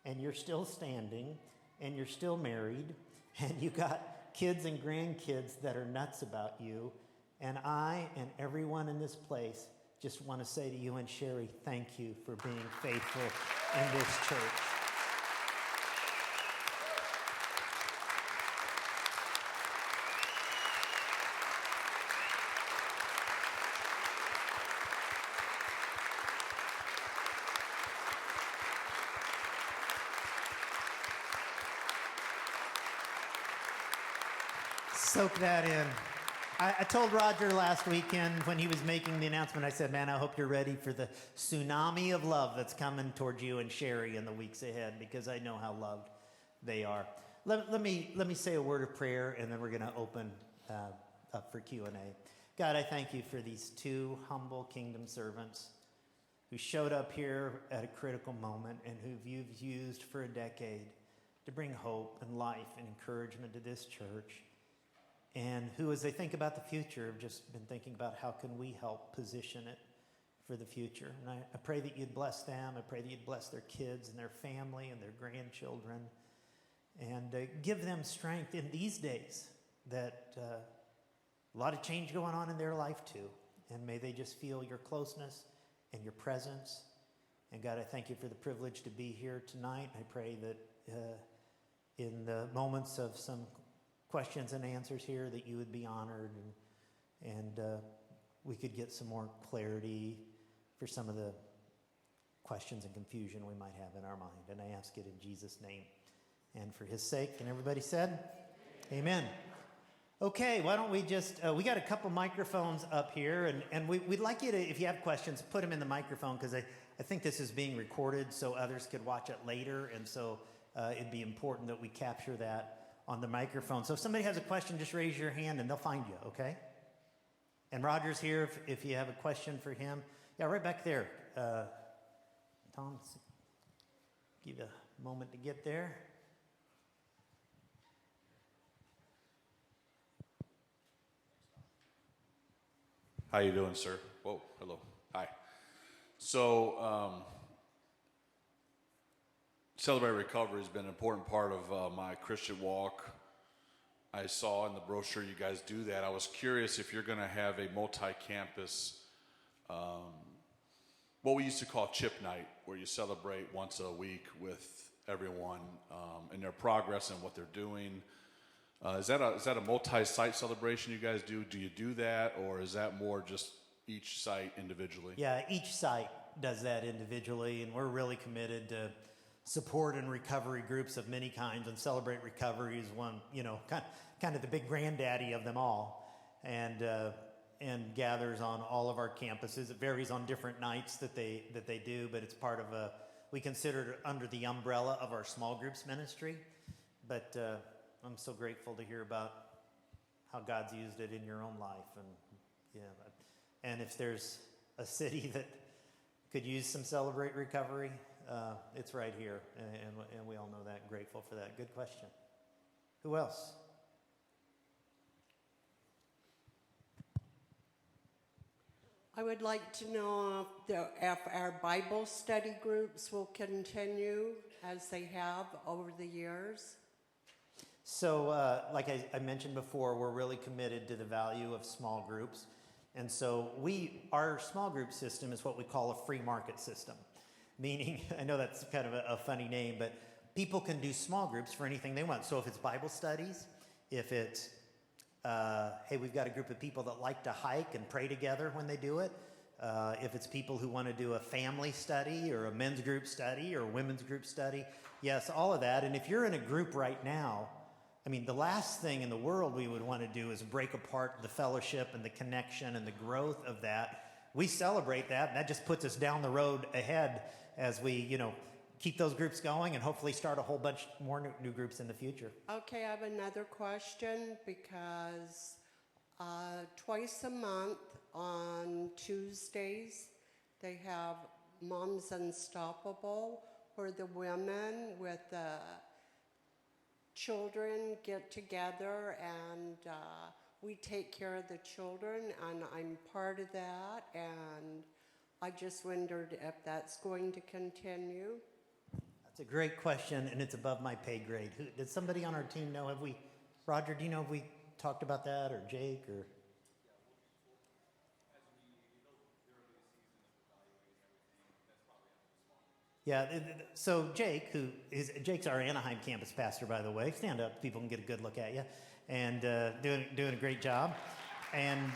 and you're still standing, and you're still married, and you got kids and grandkids that are nuts about you. And I and everyone in this place just want to say to you and Sherry, thank you for being faithful in this church. Soak that in. I told Roger last weekend when he was making the announcement, I said, man, I hope you're ready for the tsunami of love that's coming towards you and Sherry in the weeks ahead, because I know how loved they are. Let me say a word of prayer, and then we're going to open up for Q&A. God, I thank you for these two humble kingdom servants who showed up here at a critical moment and who you've used for a decade to bring hope and life and encouragement to this church. And who, as they think about the future, have just been thinking about how can we help position it for the future. And I pray that you'd bless them. I pray that you'd bless their kids and their family and their grandchildren. And give them strength in these days that a lot of change going on in their life too. And may they just feel your closeness and your presence. And God, I thank you for the privilege to be here tonight. I pray that in the moments of some questions and answers here that you would be honored, and we could get some more clarity for some of the questions and confusion we might have in our mind. And I ask it in Jesus' name and for his sake. And everybody said, amen. Okay, why don't we just, we got a couple microphones up here, and we'd like you to, if you have questions, put them in the microphone, because I think this is being recorded so others could watch it later, and so it'd be important that we capture that on the microphone. So if somebody has a question, just raise your hand and they'll find you, okay? And Roger's here if you have a question for him. Yeah, right back there. Tom, give you a moment to get there. How you doing, sir? Whoa, hello. Hi. So, Celebrate Recovery has been an important part of my Christian walk. I saw in the brochure you guys do that. I was curious if you're going to have a multi-campus, what we used to call Chip Night, where you celebrate once a week with everyone and their progress and what they're doing. Is that a multi-site celebration you guys do? Do you do that, or is that more just each site individually? Yeah, each site does that individually, and we're really committed to support and recovery groups of many kinds, and Celebrate Recovery is one, kind of the big granddaddy of them all, and gathers on all of our campuses. It varies on different nights that they do, but it's part of we consider it under the umbrella of our small groups ministry. But I'm so grateful to hear about how God's used it in your own life, and if there's a city that could use some Celebrate Recovery, it's right here, and we all know that. Grateful for that. Good question. Who else? I would like to know if our Bible study groups will continue as they have over the years. So, like I mentioned before, we're really committed to the value of small groups. And so our small group system is what we call a free market system. Meaning, I know that's kind of a funny name, but people can do small groups for anything they want. So if it's Bible studies, if it's, hey, we've got a group of people that like to hike and pray together when they do it. If it's people who want to do a family study or a men's group study or a women's group study. Yes, all of that. And if you're in a group right now, I mean, the last thing in the world we would want to do is break apart the fellowship and the connection and the growth of that. We celebrate that, and that just puts us down the road ahead as we, keep those groups going and hopefully start a whole bunch more new groups in the future. Okay, I have another question, because twice a month on Tuesdays, they have Moms Unstoppable, where the women with the children get together and we take care of the children, and I'm part of that, and I just wondered if that's going to continue. That's a great question, and it's above my pay grade. Does somebody on our team know? Have we Roger, do you know if we talked about that, or Jake, or? Yeah, so Jake's our Anaheim campus pastor, by the way. Stand up, people can get a good look at you, and doing a great job. And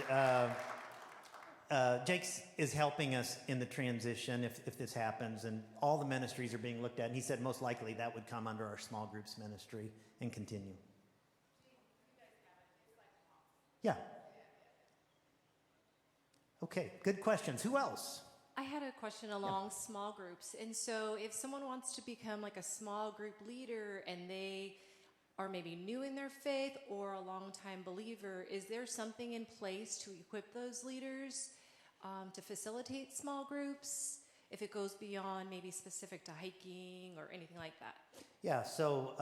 Jake is helping us in the transition if this happens, and all the ministries are being looked at. And he said most likely that would come under our small groups ministry and continue. Yeah. Okay, good questions. Who else? I had a question along small groups. And so if someone wants to become like a small group leader and they are maybe new in their faith or a long-time believer, is there something in place to equip those leaders to facilitate small groups if it goes beyond maybe specific to hiking or anything like that? Yeah, so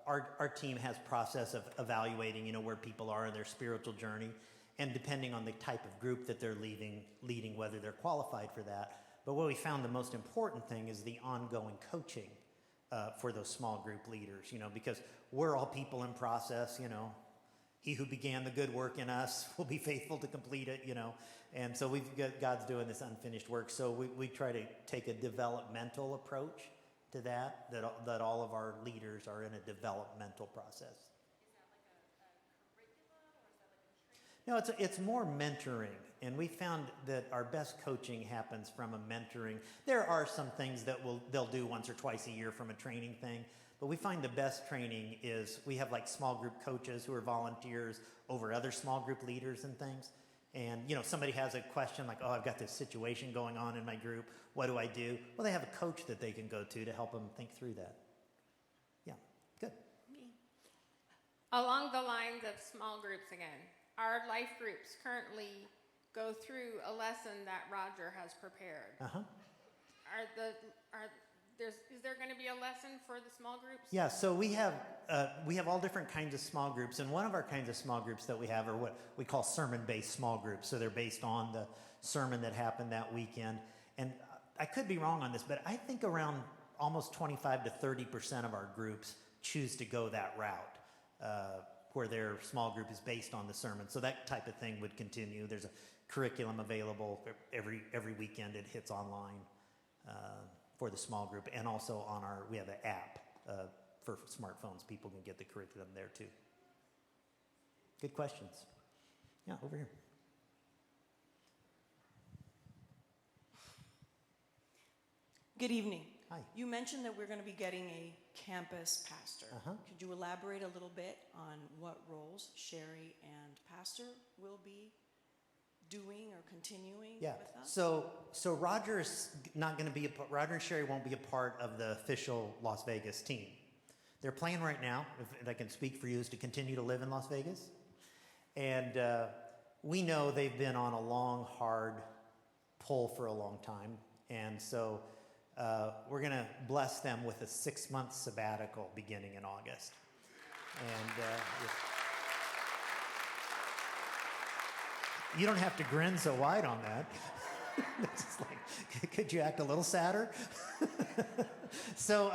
our team has process of evaluating, where people are in their spiritual journey, and depending on the type of group that they're leading, whether they're qualified for that. But what we found the most important thing is the ongoing coaching for those small group leaders, because we're all people in process, He who began the good work in us will be faithful to complete it, And so God's doing this unfinished work. So we try to take a developmental approach to that all of our leaders are in a developmental process. No, it's more mentoring, and we found that our best coaching happens from a mentoring. There are some things that they'll do once or twice a year from a training thing, but we find the best training is we have like small group coaches who are volunteers over other small group leaders and things. And somebody has a question like, I've got this situation going on in my group. What do I do? Well, they have a coach that they can go to help them think through that. Yeah, good. Along the lines of small groups again. Our life groups currently go through a lesson that Roger has prepared. Uh-huh. Is there going to be a lesson for the small groups? Yeah, so we have all different kinds of small groups, and one of our kinds of small groups that we have are what we call sermon-based small groups. So they're based on the sermon that happened that weekend. And I could be wrong on this, but I think around almost 25 to 30% of our groups choose to go that route. Where their small group is based on the sermon. So that type of thing would continue. There's a curriculum available every weekend. It hits online for the small group. And also we have an app for smartphones. People can get the curriculum there too. Good questions. Yeah, over here. Good evening. Hi. You mentioned that we're going to be getting a campus pastor. Uh-huh. Could you elaborate a little bit on what roles Sherry and pastor will be doing or continuing with us? So Roger is not going to be Roger and Sherry won't be a part of the official Las Vegas team. Their plan right now, if I can speak for you, is to continue to live in Las Vegas. And we know they've been on a long, hard pull for a long time. And so we're going to bless them with a 6-month sabbatical beginning in August. And you don't have to grin so wide on that. It's just like, could you act a little sadder? So,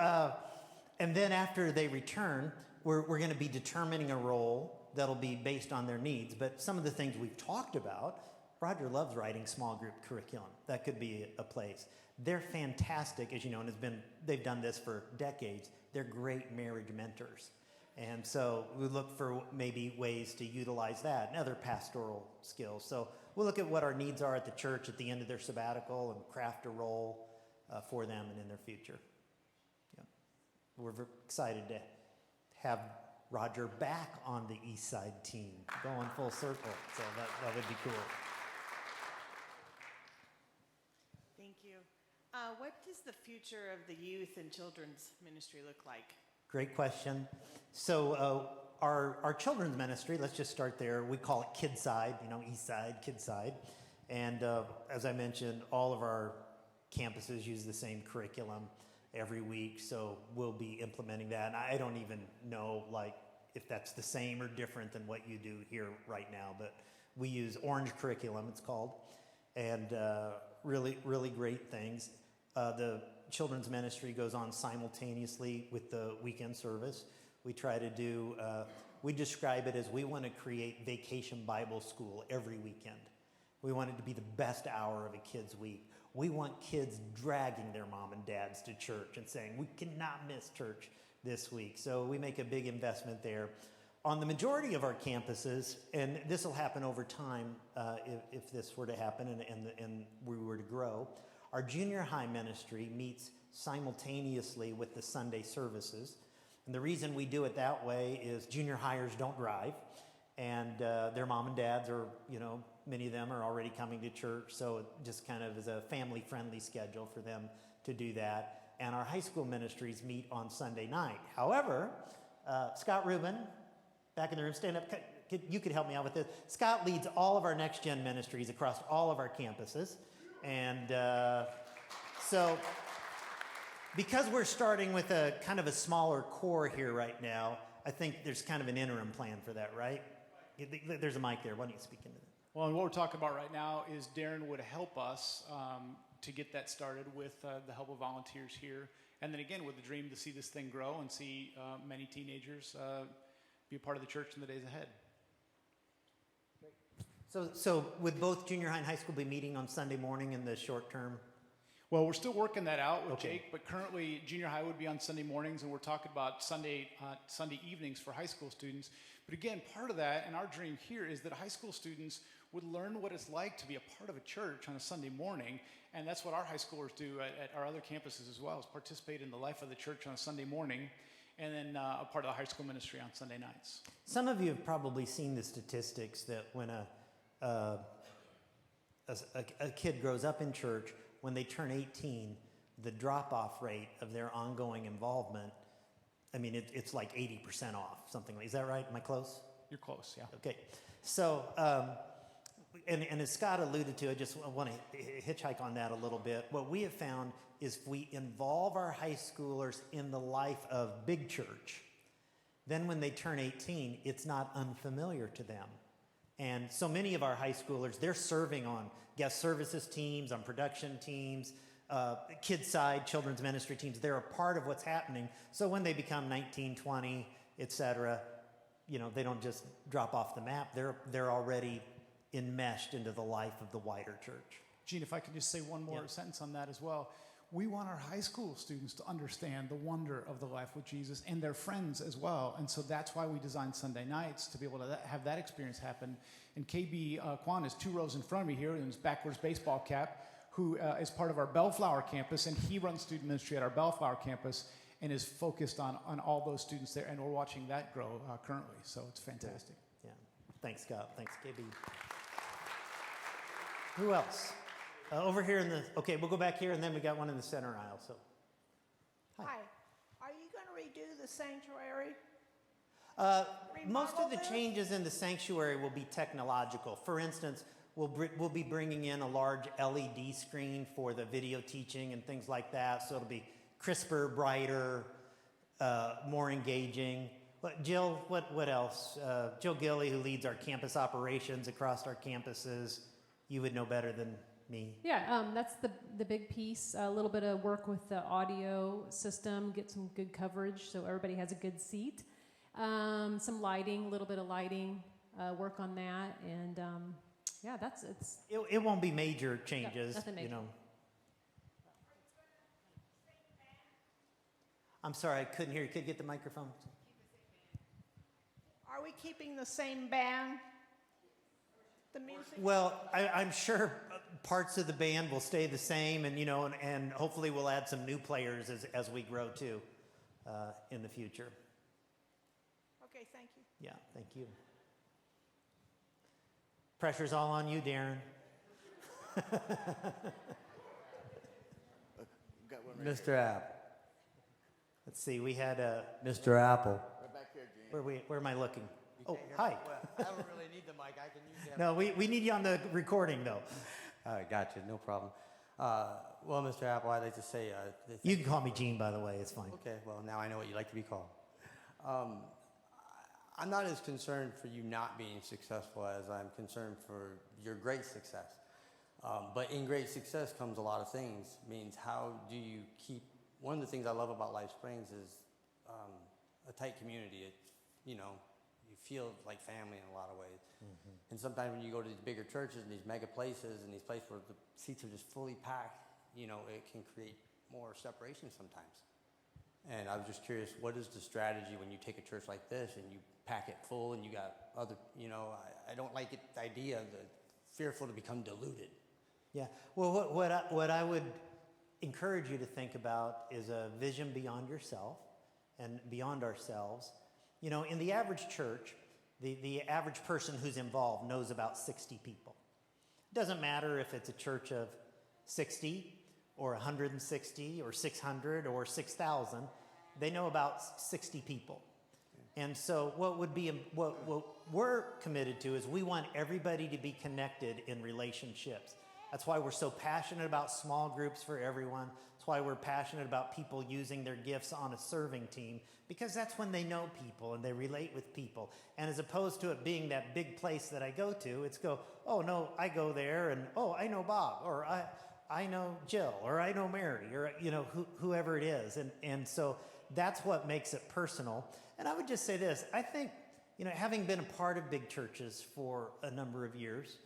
and then after they return, we're going to be determining a role that'll be based on their needs. But some of the things we've talked about, Roger loves writing small group curriculum. That could be a place. They're fantastic, as you know, and they've done this for decades. They're great marriage mentors. And so we look for maybe ways to utilize that and other pastoral skills. So we'll look at what our needs are at the church at the end of their sabbatical and craft a role for them and in their future. Yeah. We're excited to have Roger back on the East Side team, going full circle. So that would be cool. Thank you. What does the future of the youth and children's ministry look like? Great question. So our children's ministry, let's just start there. We call it Kidside, East Side, Kidside. And as I mentioned, all of our campuses use the same curriculum every week, so we'll be implementing that. And I don't even know if that's the same or different than what you do here right now, but we use Orange Curriculum, it's called, and really, really great things. The children's ministry goes on simultaneously with the weekend service. we try to do, we describe it as we want to create vacation Bible school every weekend. We want it to be the best hour of a kid's week. We want kids dragging their mom and dads to church and saying, we cannot miss church this week. So we make a big investment there. On the majority of our campuses, and this will happen over time if this were to happen and we were to grow, our junior high ministry meets simultaneously with the Sunday services. And the reason we do it that way is junior hires don't drive, and their mom and dads are, many of them are already coming to church, so it just kind of is a family-friendly schedule for them to do that. And our high school ministries meet on Sunday night. However, Scott Rubin, back in the room, stand up. You could help me out with this. Scott leads all of our Next Gen ministries across all of our campuses. And so because we're starting with a kind of a smaller core here right now, I think there's kind of an interim plan for that, right? There's a mic there. Why don't you speak into that? Well, and what we're talking about right now is Darren would help us to get that started with the help of volunteers here. And then again, with the dream to see this thing grow and see many teenagers be a part of the church in the days ahead. So would both junior high and high school be meeting on Sunday morning in the short term? Well, we're still working that out with Okay. Jake, but currently junior high would be on Sunday mornings, and we're talking about Sunday evenings for high school students. But again, part of that, and our dream here, is that high school students would learn what it's like to be a part of a church on a Sunday morning, and that's what our high schoolers do at our other campuses as well, is participate in the life of the church on a Sunday morning, and then a part of the high school ministry on Sunday nights. Some of you have probably seen the statistics that when a kid grows up in church, when they turn 18, the drop-off rate of their ongoing involvement, I mean, it's like 80% off, something like. Is that right? Am I close? You're close, yeah. Okay. So, and as Scott alluded to, I just want to hitchhike on that a little bit. What we have found is if we involve our high schoolers in the life of big church, then when they turn 18, it's not unfamiliar to them. And so many of our high schoolers, they're serving on guest services teams, on production teams, kids side, children's ministry teams. They're a part of what's happening. So when they become 19, 20, et cetera, they don't just drop off the map. They're already enmeshed into the life of the wider church. Gene, if I could just say one more sentence on that as well. We want our high school students to understand the wonder of the life with Jesus and their friends as well. And so that's why we designed Sunday nights, to be able to have that experience happen. And KB Kwan is 2 rows in front of me here in his backwards baseball cap, who is part of our Bellflower campus, and he runs student ministry at our Bellflower campus and is focused on all those students there. And we're watching that grow currently. So it's fantastic. Yeah. Thanks, Scott. Thanks, KB. Who else? Over here okay, we'll go back here, and then we got one in the center aisle. So, Hi. Are you going to redo the sanctuary? most of the Remodel this? changes in the sanctuary will be technological. For instance, we'll be bringing in a large LED screen for the video teaching and things like that, so it'll be crisper, brighter, more engaging. But Jill, what else? Jill Gilly, who leads our campus operations across our campuses, you would know better than me. Yeah, that's the big piece. A little bit of work with the audio system, get some good coverage so everybody has a good seat. Some lighting, a little bit of lighting, work on that, and yeah, it's. It won't be major changes, nothing major. you know. I'm sorry, I couldn't hear you. Could you get the microphone? Are we keeping the same band? The music? Well, I'm sure parts of the band will stay the same, and and hopefully we'll add some new players as we grow too in the future. Okay, thank you. Yeah, thank you. Pressure's all on you, Darren. Mr. App. Let's see, we had Mr. Apple. Right back here, Gene. Where am I looking? Oh, hi. Well, I don't really need the mic. I can use that. No, we need you on the recording though. All right, gotcha. No problem. Well, Mr. Apple, I'd like to say... You can call me Gene, by the way. It's fine. Okay, well, now I know what you like to be called. I'm not as concerned for you not being successful as I'm concerned for your great success. But in great success comes a lot of things. Means how do you keep... One of the things I love about Life Springs is a tight community. It's, you feel like family in a lot of ways. And sometimes when you go to these bigger churches and these mega places and these places where the seats are just fully packed, it can create more separation sometimes. And I was just curious, what is the strategy when you take a church like this and you pack it full and you got other, I don't like the idea of fearful to become diluted. Yeah. Well, what I would encourage you to think about is a vision beyond yourself and beyond ourselves. In the average church, the average person who's involved knows about 60 people. It doesn't matter if it's a church of 60 or 160 or 600 or 6,000. They know about 60 people. And so what we're committed to is we want everybody to be connected in relationships. That's why we're so passionate about small groups for everyone. That's why we're passionate about people using their gifts on a serving team, because that's when they know people and they relate with people. And as opposed to it being that big place that I go to, it's oh no, I go there and I know Bob, or I know Jill, or I know Mary, or whoever it is. And so that's what makes it personal. And I would just say this, I think, having been a part of big churches for a number of years,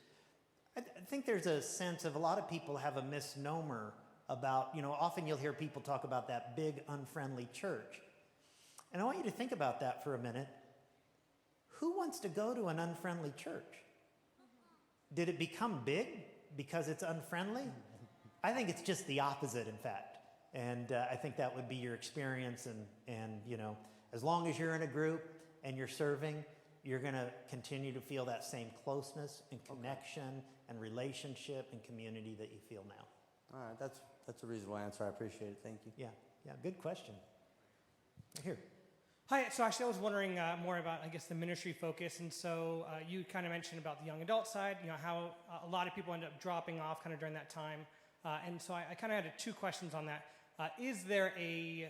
I think there's a sense of a lot of people have a misnomer about, often you'll hear people talk about that big unfriendly church. And I want you to think about that for a minute. Who wants to go to an unfriendly church? Did it become big because it's unfriendly? I think it's just the opposite, in fact. And I think that would be your experience. And as long as you're in a group and you're serving, you're going to continue to feel that same closeness and connection and relationship and community that you feel now. All right, that's a reasonable answer. I appreciate it. Thank you. Yeah, good question. Right here. Hi, so actually I was wondering more about, the ministry focus. And so you kind of mentioned about the young adult side, how a lot of people end up dropping off kind of during that time. And so I kind of had two questions on that. Is there a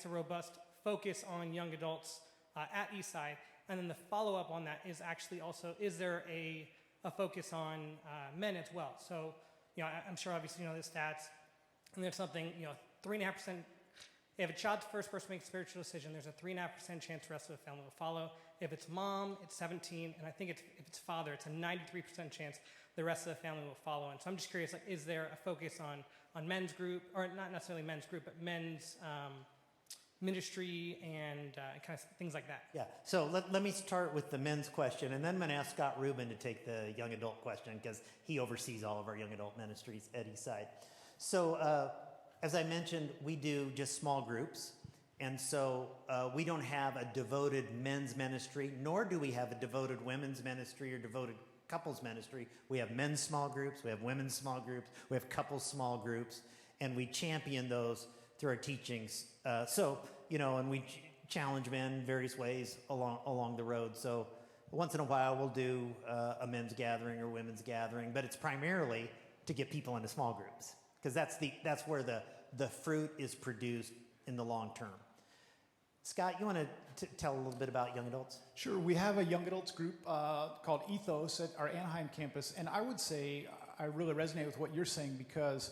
robust focus on young adults at Eastside? And then the follow-up on that is actually also, is there a focus on men as well? So, I'm sure obviously you know the stats, and there's something, 3.5%, if a child's first person makes a spiritual decision, there's a 3.5% chance the rest of the family will follow. If it's mom, it's 17, and I think if it's father, it's a 93% chance the rest of the family will follow. And so I'm just curious, is there a focus on men's group, or not necessarily men's group, but men's ministry and kind of things like that? Yeah, so let me start with the men's question, and then I'm going to ask Scott Rubin to take the young adult question, because he oversees all of our young adult ministries at Eastside. So as I mentioned, we do just small groups, and so we don't have a devoted men's ministry, nor do we have a devoted women's ministry or devoted couples ministry. We have men's small groups, we have women's small groups, we have couples small groups, and we champion those through our teachings. And we challenge men in various ways along the road. So once in a while we'll do a men's gathering or women's gathering, but it's primarily to get people into small groups, because that's where the fruit is produced in the long term. Scott, you want to tell a little bit about young adults? Sure. We have a young adults group called Ethos at our Anaheim campus, and I would say I really resonate with what you're saying, because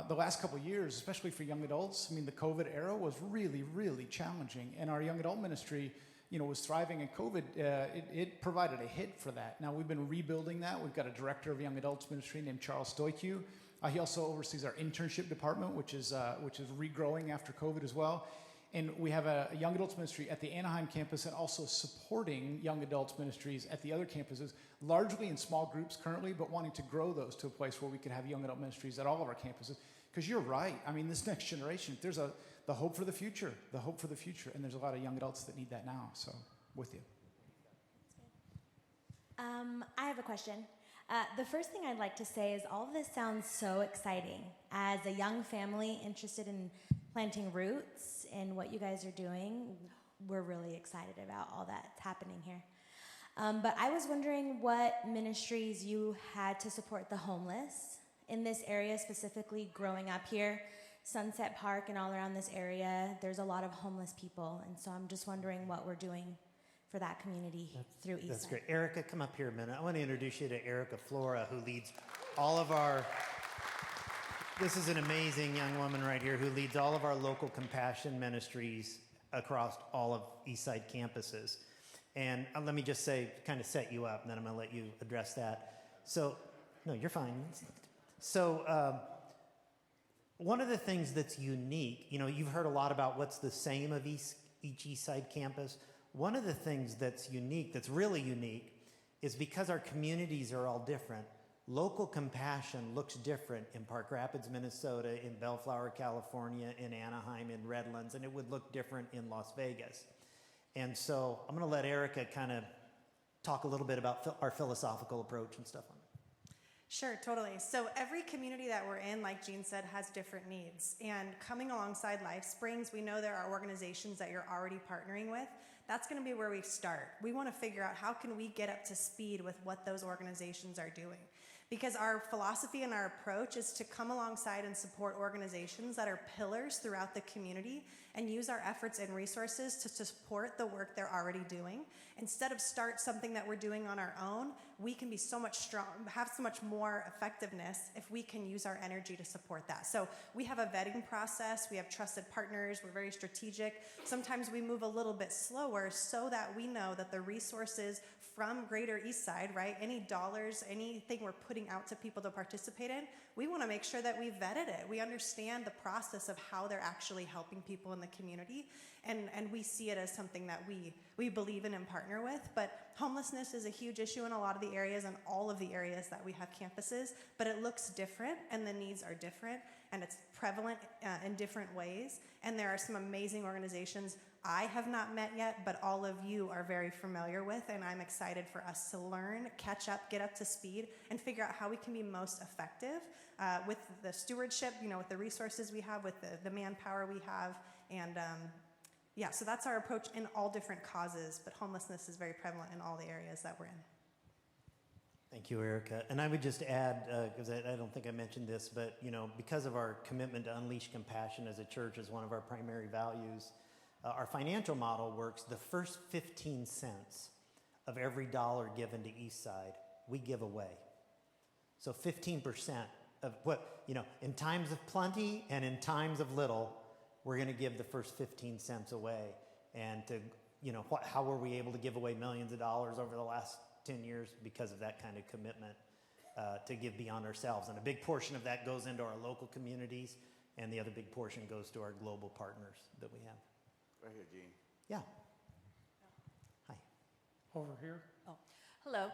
the last couple of years, especially for young adults, the COVID era was really, really challenging, and our young adult ministry, was thriving, and COVID, it provided a hit for that. Now we've been rebuilding that. We've got a director of young adults ministry named Charles Stoicu. He also oversees our internship department, which is regrowing after COVID as well. And we have a young adults ministry at the Anaheim campus, and also supporting young adults ministries at the other campuses, largely in small groups currently, but wanting to grow those to a place where we could have young adult ministries at all of our campuses. Because you're right. This next generation, there's the hope for the future, and there's a lot of young adults that need that now. So, with you. I have a question. The first thing I'd like to say is all of this sounds so exciting. As a young family interested in planting roots in what you guys are doing, we're really excited about all that's happening here. But I was wondering what ministries you had to support the homeless in this area, specifically growing up here. Sunset Park and all around this area, there's a lot of homeless people, and so I'm just wondering what we're doing for that community through Eastside. That's great. Erica, come up here a minute. I want to introduce you to Erica Flora, who leads all of our... This is an amazing young woman right here who leads all of our local compassion ministries across all of Eastside campuses. And let me just say, kind of set you up, and then I'm going to let you address that. So, no, you're fine. So, one of the things that's unique, you've heard a lot about what's the same of each Eastside campus. One of the things that's unique, that's really unique, is because our communities are all different. Local compassion looks different in Park Rapids, Minnesota, in Bellflower, California, in Anaheim, in Redlands, and it would look different in Las Vegas. And so I'm going to let Erica kind of talk a little bit about our philosophical approach and stuff on it. Sure, totally. So every community that we're in, like Gene said, has different needs. And coming alongside Life Springs, we know there are organizations that you're already partnering with. That's going to be where we start. We want to figure out how can we get up to speed with what those organizations are doing. Because our philosophy and our approach is to come alongside and support organizations that are pillars throughout the community and use our efforts and resources to support the work they're already doing. Instead of start something that we're doing on our own, we can be so much strong, have so much more effectiveness if we can use our energy to support that. So we have a vetting process, we have trusted partners, we're very strategic. Sometimes we move a little bit slower so that we know that the resources from Greater Eastside, right, any dollars, anything we're putting out to people to participate in, we want to make sure that we vetted it. We understand the process of how they're actually helping people in the community, and we see it as something that we believe in and partner with. But homelessness is a huge issue in a lot of the areas and all of the areas that we have campuses, but it looks different and the needs are different and it's prevalent in different ways. And there are some amazing organizations I have not met yet, but all of you are very familiar with, and I'm excited for us to learn, catch up, get up to speed, and figure out how we can be most effective with the stewardship, with the resources we have, with the manpower we have, and so that's our approach in all different causes, but homelessness is very prevalent in all the areas that we're in. Thank you, Erica. And I would just add, because I don't think I mentioned this, but because of our commitment to unleash compassion as a church as one of our primary values, our financial model works. The first 15 cents of every dollar given to Eastside, we give away. So 15% of what, in times of plenty and in times of little, we're going to give the first 15 cents away. And to, how were we able to give away millions of dollars over the last 10 years? Because of that kind of commitment to give beyond ourselves. And a big portion of that goes into our local communities, and the other big portion goes to our global partners that we have. Right here, Gene. Yeah. Hi. Over here. Oh, hello.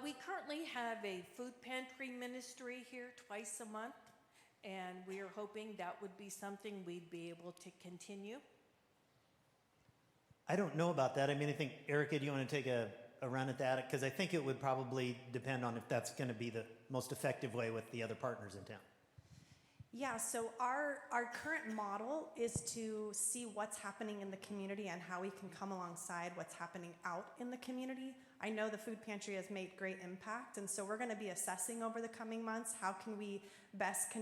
We currently have a food pantry ministry here twice a month, and we are hoping that would be something we'd be able to continue. I don't know about that. I think, Erica, do you want to take a run at that? Because I think it would probably depend on if that's going to be the most effective way with the other partners in town. Yeah, so our current model is to see what's happening in the community and how we can come alongside what's happening out in the community. I know the food pantry has made great impact, and so we're going to be assessing over the coming months how can we best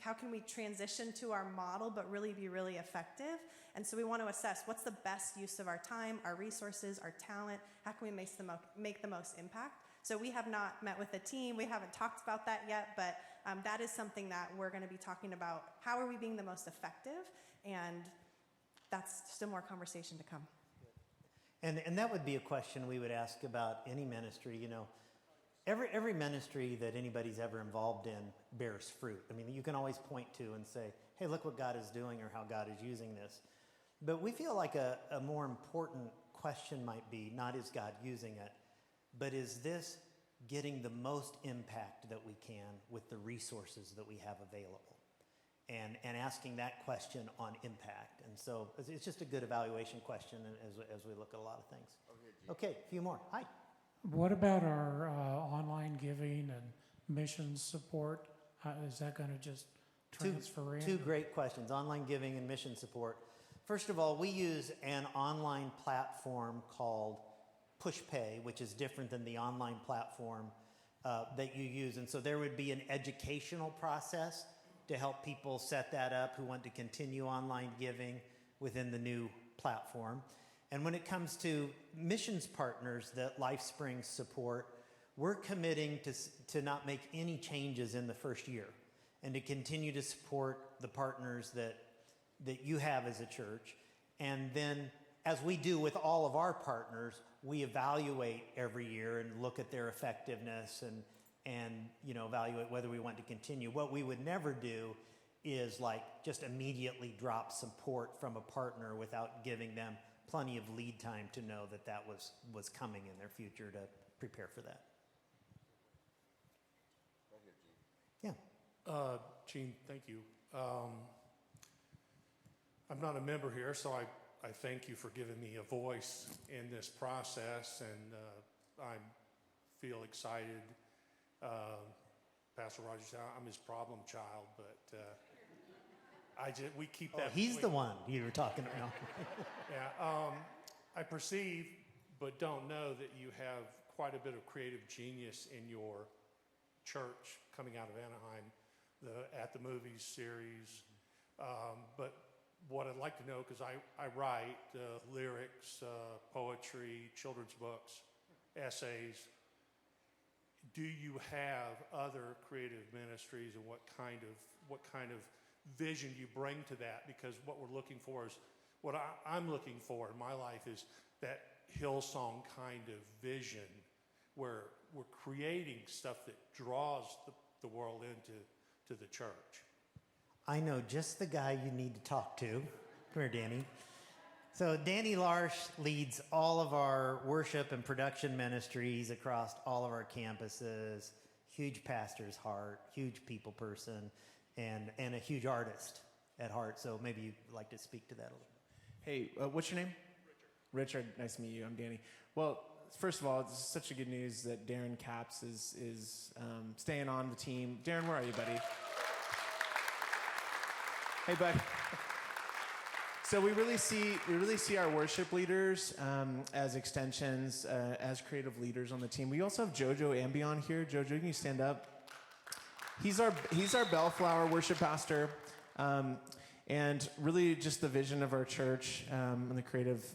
how can we transition to our model but really be really effective. And so we want to assess what's the best use of our time, our resources, our talent, how can we make the most impact. So we have not met with the team, we haven't talked about that yet, but that is something that we're going to be talking about. How are we being the most effective? And that's still more conversation to come. And that would be a question we would ask about any ministry. Every ministry that anybody's ever involved in bears fruit. You can always point to and say, hey, look what God is doing or how God is using this. But we feel like a more important question might be, not is God using it, but is this getting the most impact that we can with the resources that we have available? And asking that question on impact. And so it's just a good evaluation question as we look at a lot of things. Okay, a few more. Hi. What about our online giving and missions support? Is that going to just transfer in? Two great questions, online giving and mission support. First of all, we use an online platform called PushPay, which is different than the online platform that you use. And so there would be an educational process to help people set that up who want to continue online giving within the new platform. And when it comes to missions partners that LifeSprings support, we're committing to not make any changes in the first year and to continue to support the partners that you have as a church. And then, as we do with all of our partners, we evaluate every year and look at their effectiveness and evaluate whether we want to continue. What we would never do is like just immediately drop support from a partner without giving them plenty of lead time to know that was coming in their future to prepare for that. Yeah. Gene, thank you. I'm not a member here, so I thank you for giving me a voice in this process, and I feel excited. Pastor Rogers said I'm his problem child, but we keep that. He's the one you were talking about. Yeah, I perceive, but don't know that you have quite a bit of creative genius in your church coming out of Anaheim, the At the Movies series. But what I'd like to know, because I write lyrics, poetry, children's books, essays. Do you have other creative ministries, and what kind of vision you bring to that? Because what we're looking for is, what I'm looking for in my life is that Hillsong kind of vision, where we're creating stuff that draws the world into the church. I know just the guy you need to talk to. Come here, Danny. So Danny Larsh leads all of our worship and production ministries across all of our campuses. Huge pastor's heart, huge people person, and a huge artist at heart. So maybe you'd like to speak to that a little bit. Hey, what's your name? Richard. Nice to meet you. I'm Danny. Well, first of all, it's such a good news that Darren Capps is staying on the team. Darren, where are you, buddy? Hey, bud. So we really see our worship leaders as extensions, as creative leaders on the team. We also have Jojo Ambion here. Jojo, can you stand up? He's our Bellflower worship pastor, and really just the vision of our church on the creative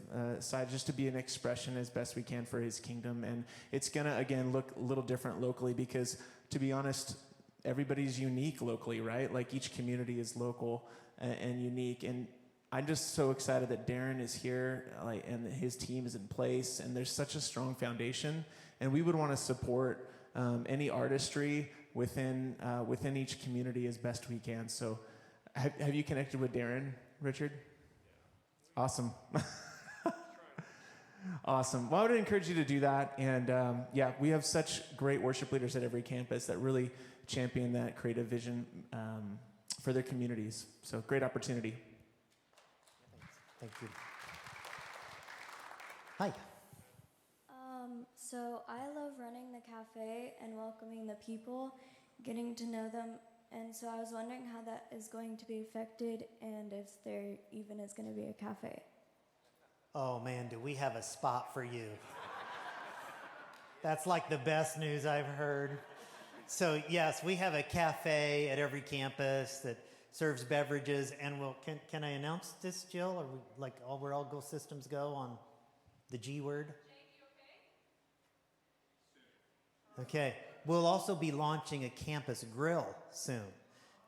side, just to be an expression as best we can for His kingdom. And it's gonna again look a little different locally, because to be honest, everybody's unique locally, right? Like each community is local and unique. And I'm just so excited that Darren is here, and his team is in place, and there's such a strong foundation. And we would want to support any artistry within each community as best we can. So, have you connected with Darren, Richard? Awesome. Awesome. Well, I would encourage you to do that. And we have such great worship leaders at every campus that really champion that creative vision for their communities. So, great opportunity. Thank you. Hi. So I love running the cafe and welcoming the people, getting to know them, and so I was wondering how that is going to be affected, and if there even is going to be a cafe. Oh man, do we have a spot for you? That's like the best news I've heard. So yes, we have a cafe at every campus that serves beverages, and can I announce this, Jill? Or where all go systems go on the G word? Okay. We'll also be launching a campus grill soon,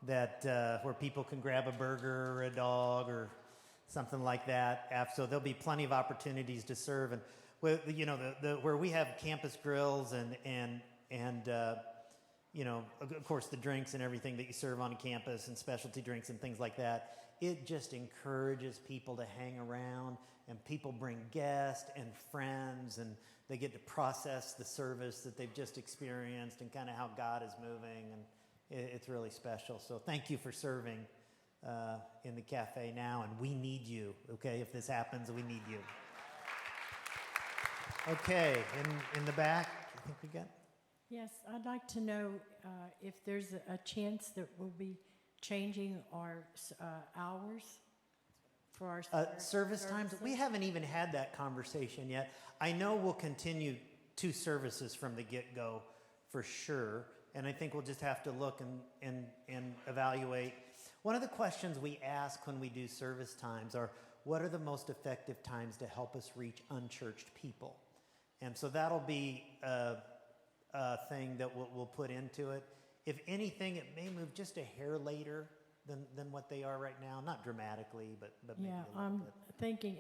that where people can grab a burger or a dog or something like that. So there'll be plenty of opportunities to serve, and where we have campus grills and of course the drinks and everything that you serve on campus and specialty drinks and things like that. It just encourages people to hang around, and people bring guests and friends, and they get to process the service that they've just experienced and kind of how God is moving, and it's really special. So thank you for serving in the cafe now, and we need you, okay? If this happens, we need you. Okay, in the back, I think we got... Yes, I'd like to know if there's a chance that we'll be changing our hours for our service times. We haven't even had that conversation yet. I know we'll continue 2 services from the get-go for sure, and I think we'll just have to look and evaluate. One of the questions we ask when we do service times are, what are the most effective times to help us reach unchurched people? And so that'll be a thing that we'll put into it. If anything, it may move just a hair later than what they are right now. Not dramatically, but maybe a little bit. thinking,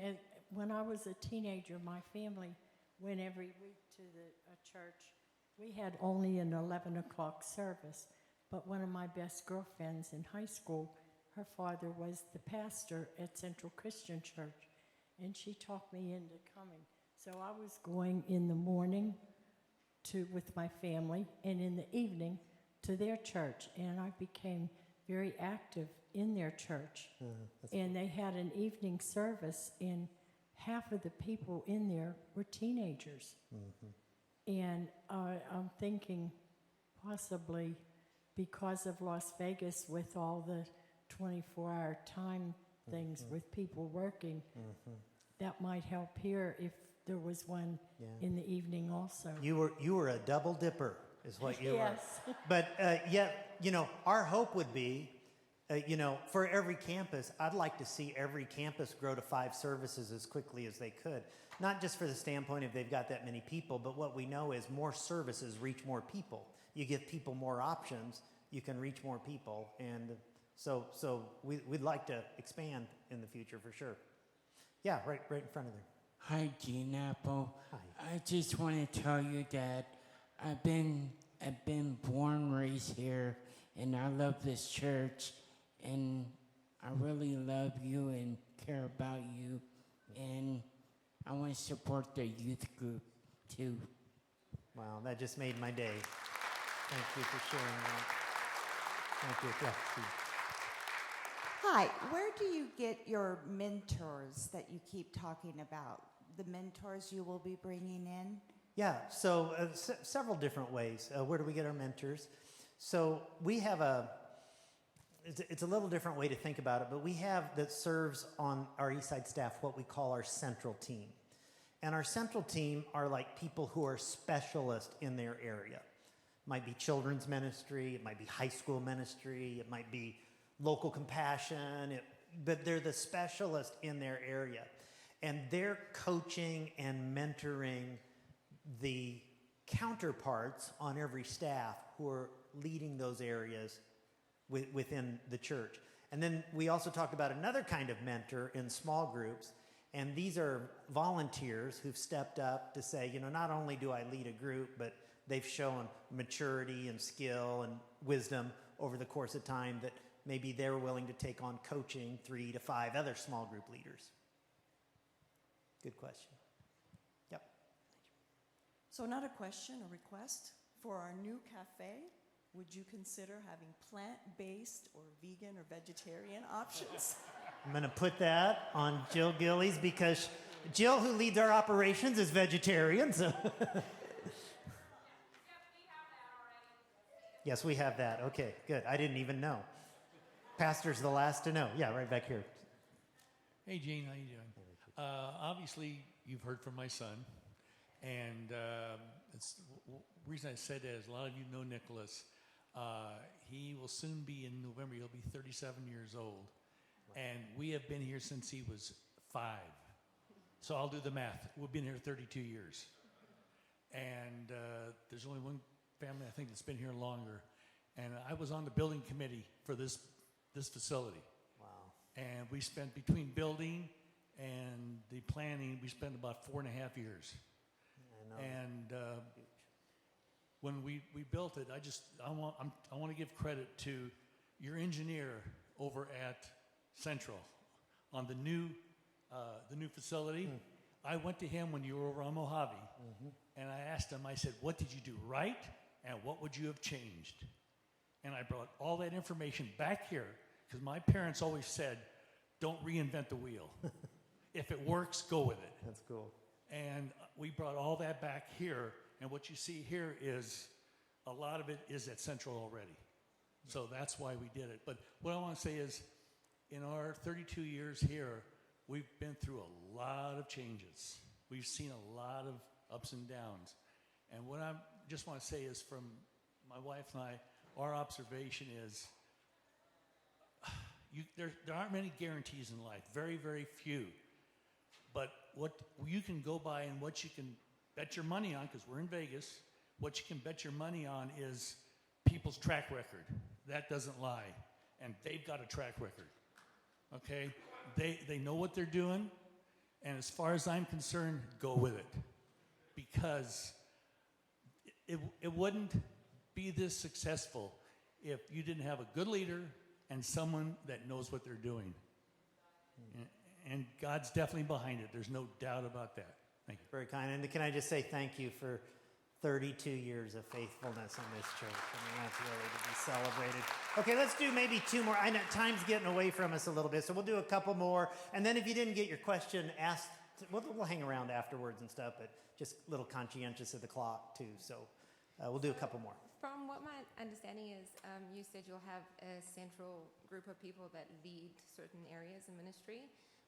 when I was a teenager, my family went every week to a church. We had only an 11 o'clock service, but one of my best girlfriends in high school, her father was the pastor at Central Christian Church, and she talked me into coming. So I was going in the morning with my family, and in the evening to their church, and I became very active in their church. And they had an evening service, and half of the people in there were teenagers. And I'm thinking possibly because of Las Vegas with all the 24-hour time things with people working, that might help here if there was one in the evening also. You were a double dipper, is what you Yes. were. But yet, our hope would be, for every campus, I'd like to see every campus grow to 5 services as quickly as they could. Not just for the standpoint of they've got that many people, but what we know is more services reach more people. You give people more options, you can reach more people. And so we'd like to expand in the future for sure. Yeah, right in front of there. Hi, Gene Apple. Hi. I just want to tell you that I've been born, raised here, and I love this church, and I really love you and care about you, and I want to support the youth group too. Wow, that just made my day. Thank you for sharing that. Thank you. Yeah, Steve. Hi, where do you get your mentors that you keep talking about? The mentors you will be bringing in? Yeah, so several different ways. Where do we get our mentors? So we have it's a little different way to think about it, but we have that serves on our Eastside staff what we call our central team. And our central team are like people who are specialists in their area. It might be children's ministry, it might be high school ministry, it might be local compassion, but they're the specialist in their area. And they're coaching and mentoring the counterparts on every staff who are leading those areas within the church. And then we also talked about another kind of mentor in small groups, and these are volunteers who've stepped up to say, not only do I lead a group, but they've shown maturity and skill and wisdom over the course of time that maybe they're willing to take on coaching 3 to 5 other small group leaders. Good question. Yep. So another question or request for our new cafe, would you consider having plant-based or vegan or vegetarian options? I'm going to put that on Jill Gillies because Jill, who leads our operations, is vegetarian. So yes, we have that. Okay, good. I didn't even know. Pastor's the last to know. Yeah, right back here. Hey, Gene, how you doing? Obviously, you've heard from my son, and the reason I said that is a lot of you know Nicholas. He will soon be, in November, he'll be 37 years old, and we have been here since he was 5. So I'll do the math. We've been here 32 years. And there's only one family, I think, that's been here longer. And I was on the building committee for this facility. Wow. And we spent, between building and the planning, we spent about 4.5 years. I know. And when we built it, I want to give credit to your engineer over at Central on the new facility. I went to him when you were over on Mojave, and I asked him, I said, what did you do right, and what would you have changed? And I brought all that information back here, because my parents always said, don't reinvent the wheel. If it works, go with it. That's cool. And we brought all that back here, and what you see here is a lot of it is at Central already. So that's why we did it. But what I want to say is, in our 32 years here, we've been through a lot of changes. We've seen a lot of ups and downs. And what I just want to say is, from my wife and I, our observation is there aren't many guarantees in life, very, very few. But what you can go by and what you can bet your money on, because we're in Vegas, what you can bet your money on is people's track record. That doesn't lie. And they've got a track record. Okay? They know what they're doing. And as far as I'm concerned, go with it. Because it wouldn't be this successful if you didn't have a good leader and someone that knows what they're doing. And God's definitely behind it. There's no doubt about that. Thank you. Very kind. And can I just say thank you for 32 years of faithfulness in this church. I mean, that's really to be celebrated. Okay, let's do maybe two more. I know time's getting away from us a little bit, so we'll do a couple more. And then if you didn't get your question asked, we'll hang around afterwards and stuff, but just a little conscientious of the clock, too. So we'll do a couple more. From what my understanding is, you said you'll have a central group of people that lead certain areas in ministry.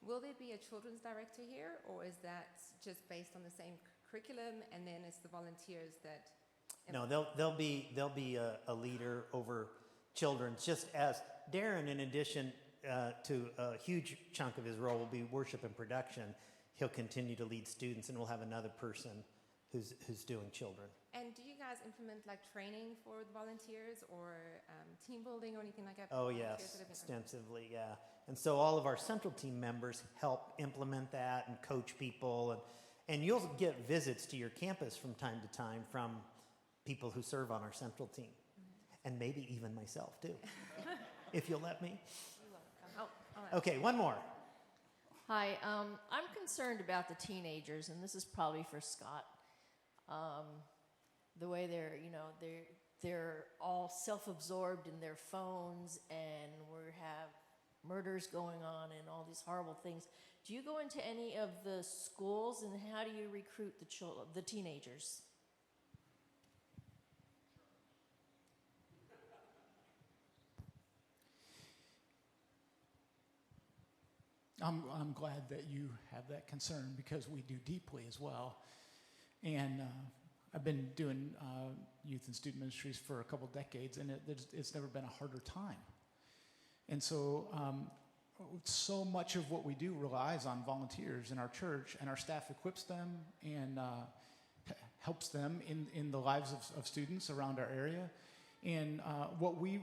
Will there be a children's director here, or is that just based on the same curriculum, and then it's the volunteers that? No, there'll be a leader over children, just as Darren, in addition to a huge chunk of his role will be worship and production. He'll continue to lead students, and we'll have another person who's doing children. And do you guys implement like training for the volunteers, or team building, or anything like that? Oh yes, extensively, yeah. And so all of our central team members help implement that and coach people, and you'll get visits to your campus from time to time from people who serve on our central team, and maybe even myself too, if you'll let me. Oh, Okay, one more. Hi, I'm concerned about the teenagers, and this is probably for Scott. The way they're all self-absorbed in their phones, and we have murders going on and all these horrible things. Do you go into any of the schools, and how do you recruit the teenagers? I'm glad that you have that concern, because we do deeply as well. And I've been doing youth and student ministries for a couple decades, and it's never been a harder time. And so so much of what we do relies on volunteers in our church, and our staff equips them and helps them in the lives of students around our area. And what we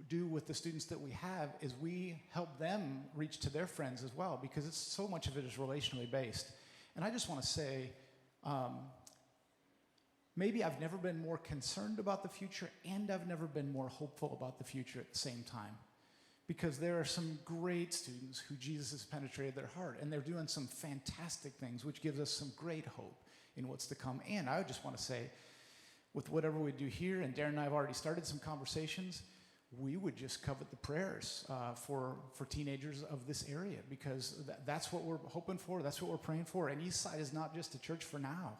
do with the students that we have is we help them reach to their friends as well, because it's so much of it is relationally based. And I just want to say, maybe I've never been more concerned about the future, and I've never been more hopeful about the future at the same time. Because there are some great students who Jesus has penetrated their heart, and they're doing some fantastic things, which gives us some great hope in what's to come. And I just want to say, with whatever we do here, and Darren and I have already started some conversations, we would just covet the prayers for teenagers of this area, because that's what we're hoping for, that's what we're praying for. And Eastside is not just a church for now,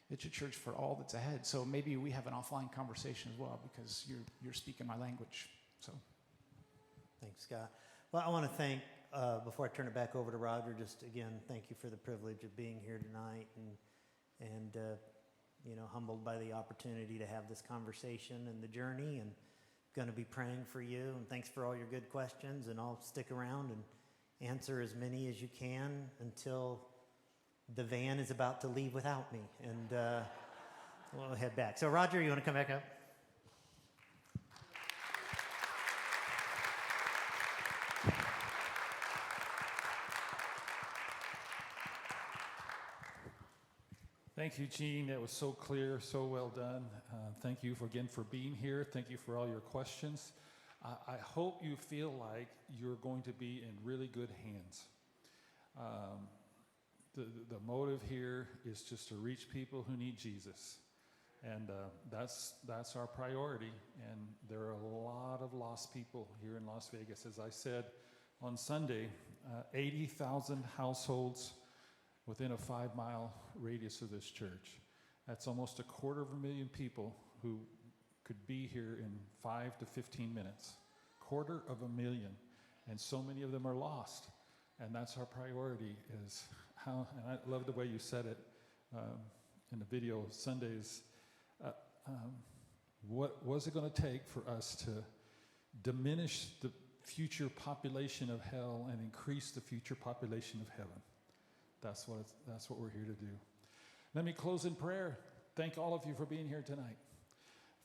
it's a church for all that's ahead. So maybe we have an offline conversation as well, because you're speaking my language. So, thanks, Scott. Well, I want to thank, before I turn it back over to Roger, just again, thank you for the privilege of being here tonight, and humbled by the opportunity to have this conversation and the journey, and going to be praying for you. And thanks for all your good questions, and I'll stick around and answer as many as you can until the van is about to leave without me, and we'll head back. So Roger, you want to come back up? Thank you, Gene. That was so clear, so well done. Thank you again for being here. Thank you for all your questions. I hope you feel like you're going to be in really good hands. The motive here is just to reach people who need Jesus. And that's our priority. And there are a lot of lost people here in Las Vegas. As I said on Sunday, 80,000 households within a 5-mile radius of this church. That's almost 250,000 people who could be here in 5 to 15 minutes. 250,000. And so many of them are lost. And that's our priority, is how, and I love the way you said it in the video Sundays. What was it going to take for us to diminish the future population of hell and increase the future population of heaven? That's what we're here to do. Let me close in prayer. Thank all of you for being here tonight.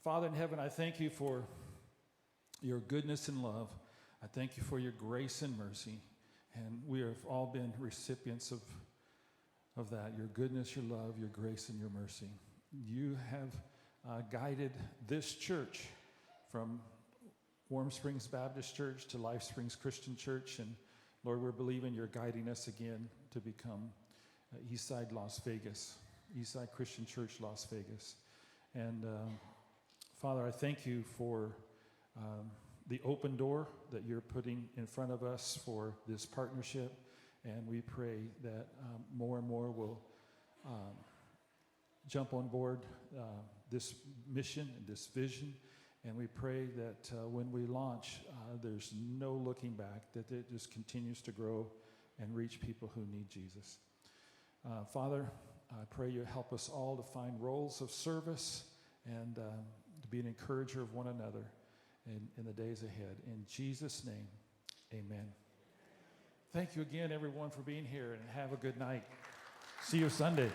Father in heaven, I thank you for your goodness and love. I thank you for your grace and mercy. And we have all been recipients of that, your goodness, your love, your grace, and your mercy. You have guided this church from Warm Springs Baptist Church to Life Springs Christian Church. And Lord, we're believing you're guiding us again to become Eastside Las Vegas, Eastside Christian Church Las Vegas. And Father, I thank you for the open door that you're putting in front of us for this partnership. And we pray that more and more will jump on board this mission and this vision. And we pray that when we launch, there's no looking back, that it just continues to grow and reach people who need Jesus. Father, I pray you help us all to find roles of service and to be an encourager of one another in the days ahead. In Jesus' name, amen. Thank you again, everyone, for being here, and have a good night. See you Sunday.